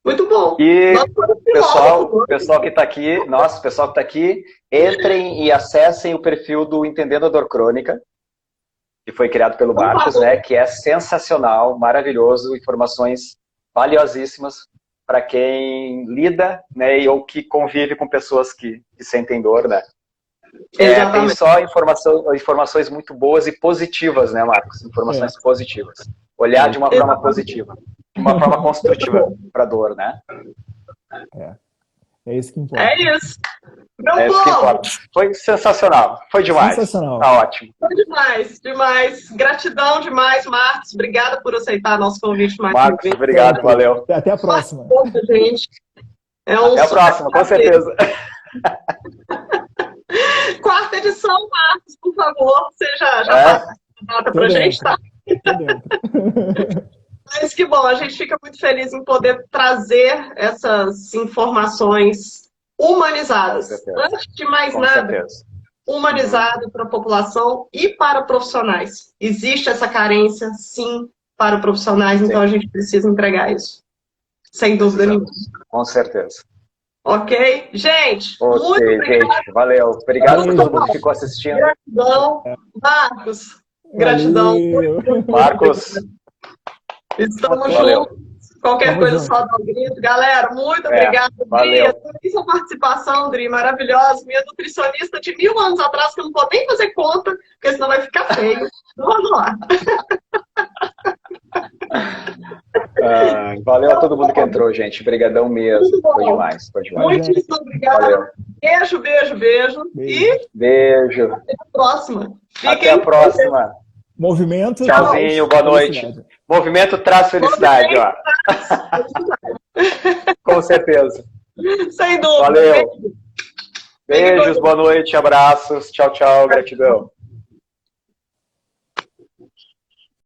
Muito bom. E Nós somos o pessoal que está aqui, nossa, o pessoal que está aqui, entrem e acessem o perfil do Entendendo a Dor Crônica, que foi criado pelo Marcos, né? Que é sensacional, maravilhoso, informações valiosíssimas para quem lida, né? Ou que convive com pessoas que sentem dor, né? Tem só informações muito boas e positivas, né, Marcos? Informações positivas. Olhar de uma forma positiva. De uma forma construtiva para a dor, né? É isso que importa. É isso. É isso que importa. Foi sensacional. Foi demais. Sensacional. Tá ótimo. Foi demais, demais. Gratidão demais, Marcos. Obrigada por aceitar nosso convite mais Marcos, uma vez. obrigado, valeu. Até a próxima. Gente. Até a próxima, com certeza. Quarta edição, Marcos, por favor. Você já passa a data pra gente, tá? Mas que bom, a gente fica muito feliz em poder trazer essas informações humanizadas. Antes de mais nada, humanizado para a população e para profissionais. Existe essa carência, sim, para profissionais, então a gente precisa entregar isso. Sem dúvida nenhuma. Com certeza. Ok? Gente, muito obrigado. Gente, valeu. Obrigado por todo mundo que ficou assistindo. Gratidão. Marcos, gratidão. Marcos. Estamos juntos. Qualquer coisa só dá um grito. Galera, muito obrigada, Dri. Adorei sua participação, Dri, maravilhosa. Minha nutricionista de 1000 anos atrás, que eu não vou nem fazer conta, porque senão vai ficar feio. Vamos lá. Valeu a todo mundo que entrou, gente. Obrigadão mesmo. Foi demais. Muitíssimo obrigada. Valeu. Beijo, beijo, beijo. E beijo. Até a próxima. Até a próxima. Movimento. Tchauzinho, boa noite. Movimento traz felicidade, ó. Com certeza. Sem dúvida. Valeu. Beijos, boa noite, abraços. Tchau, tchau, gratidão.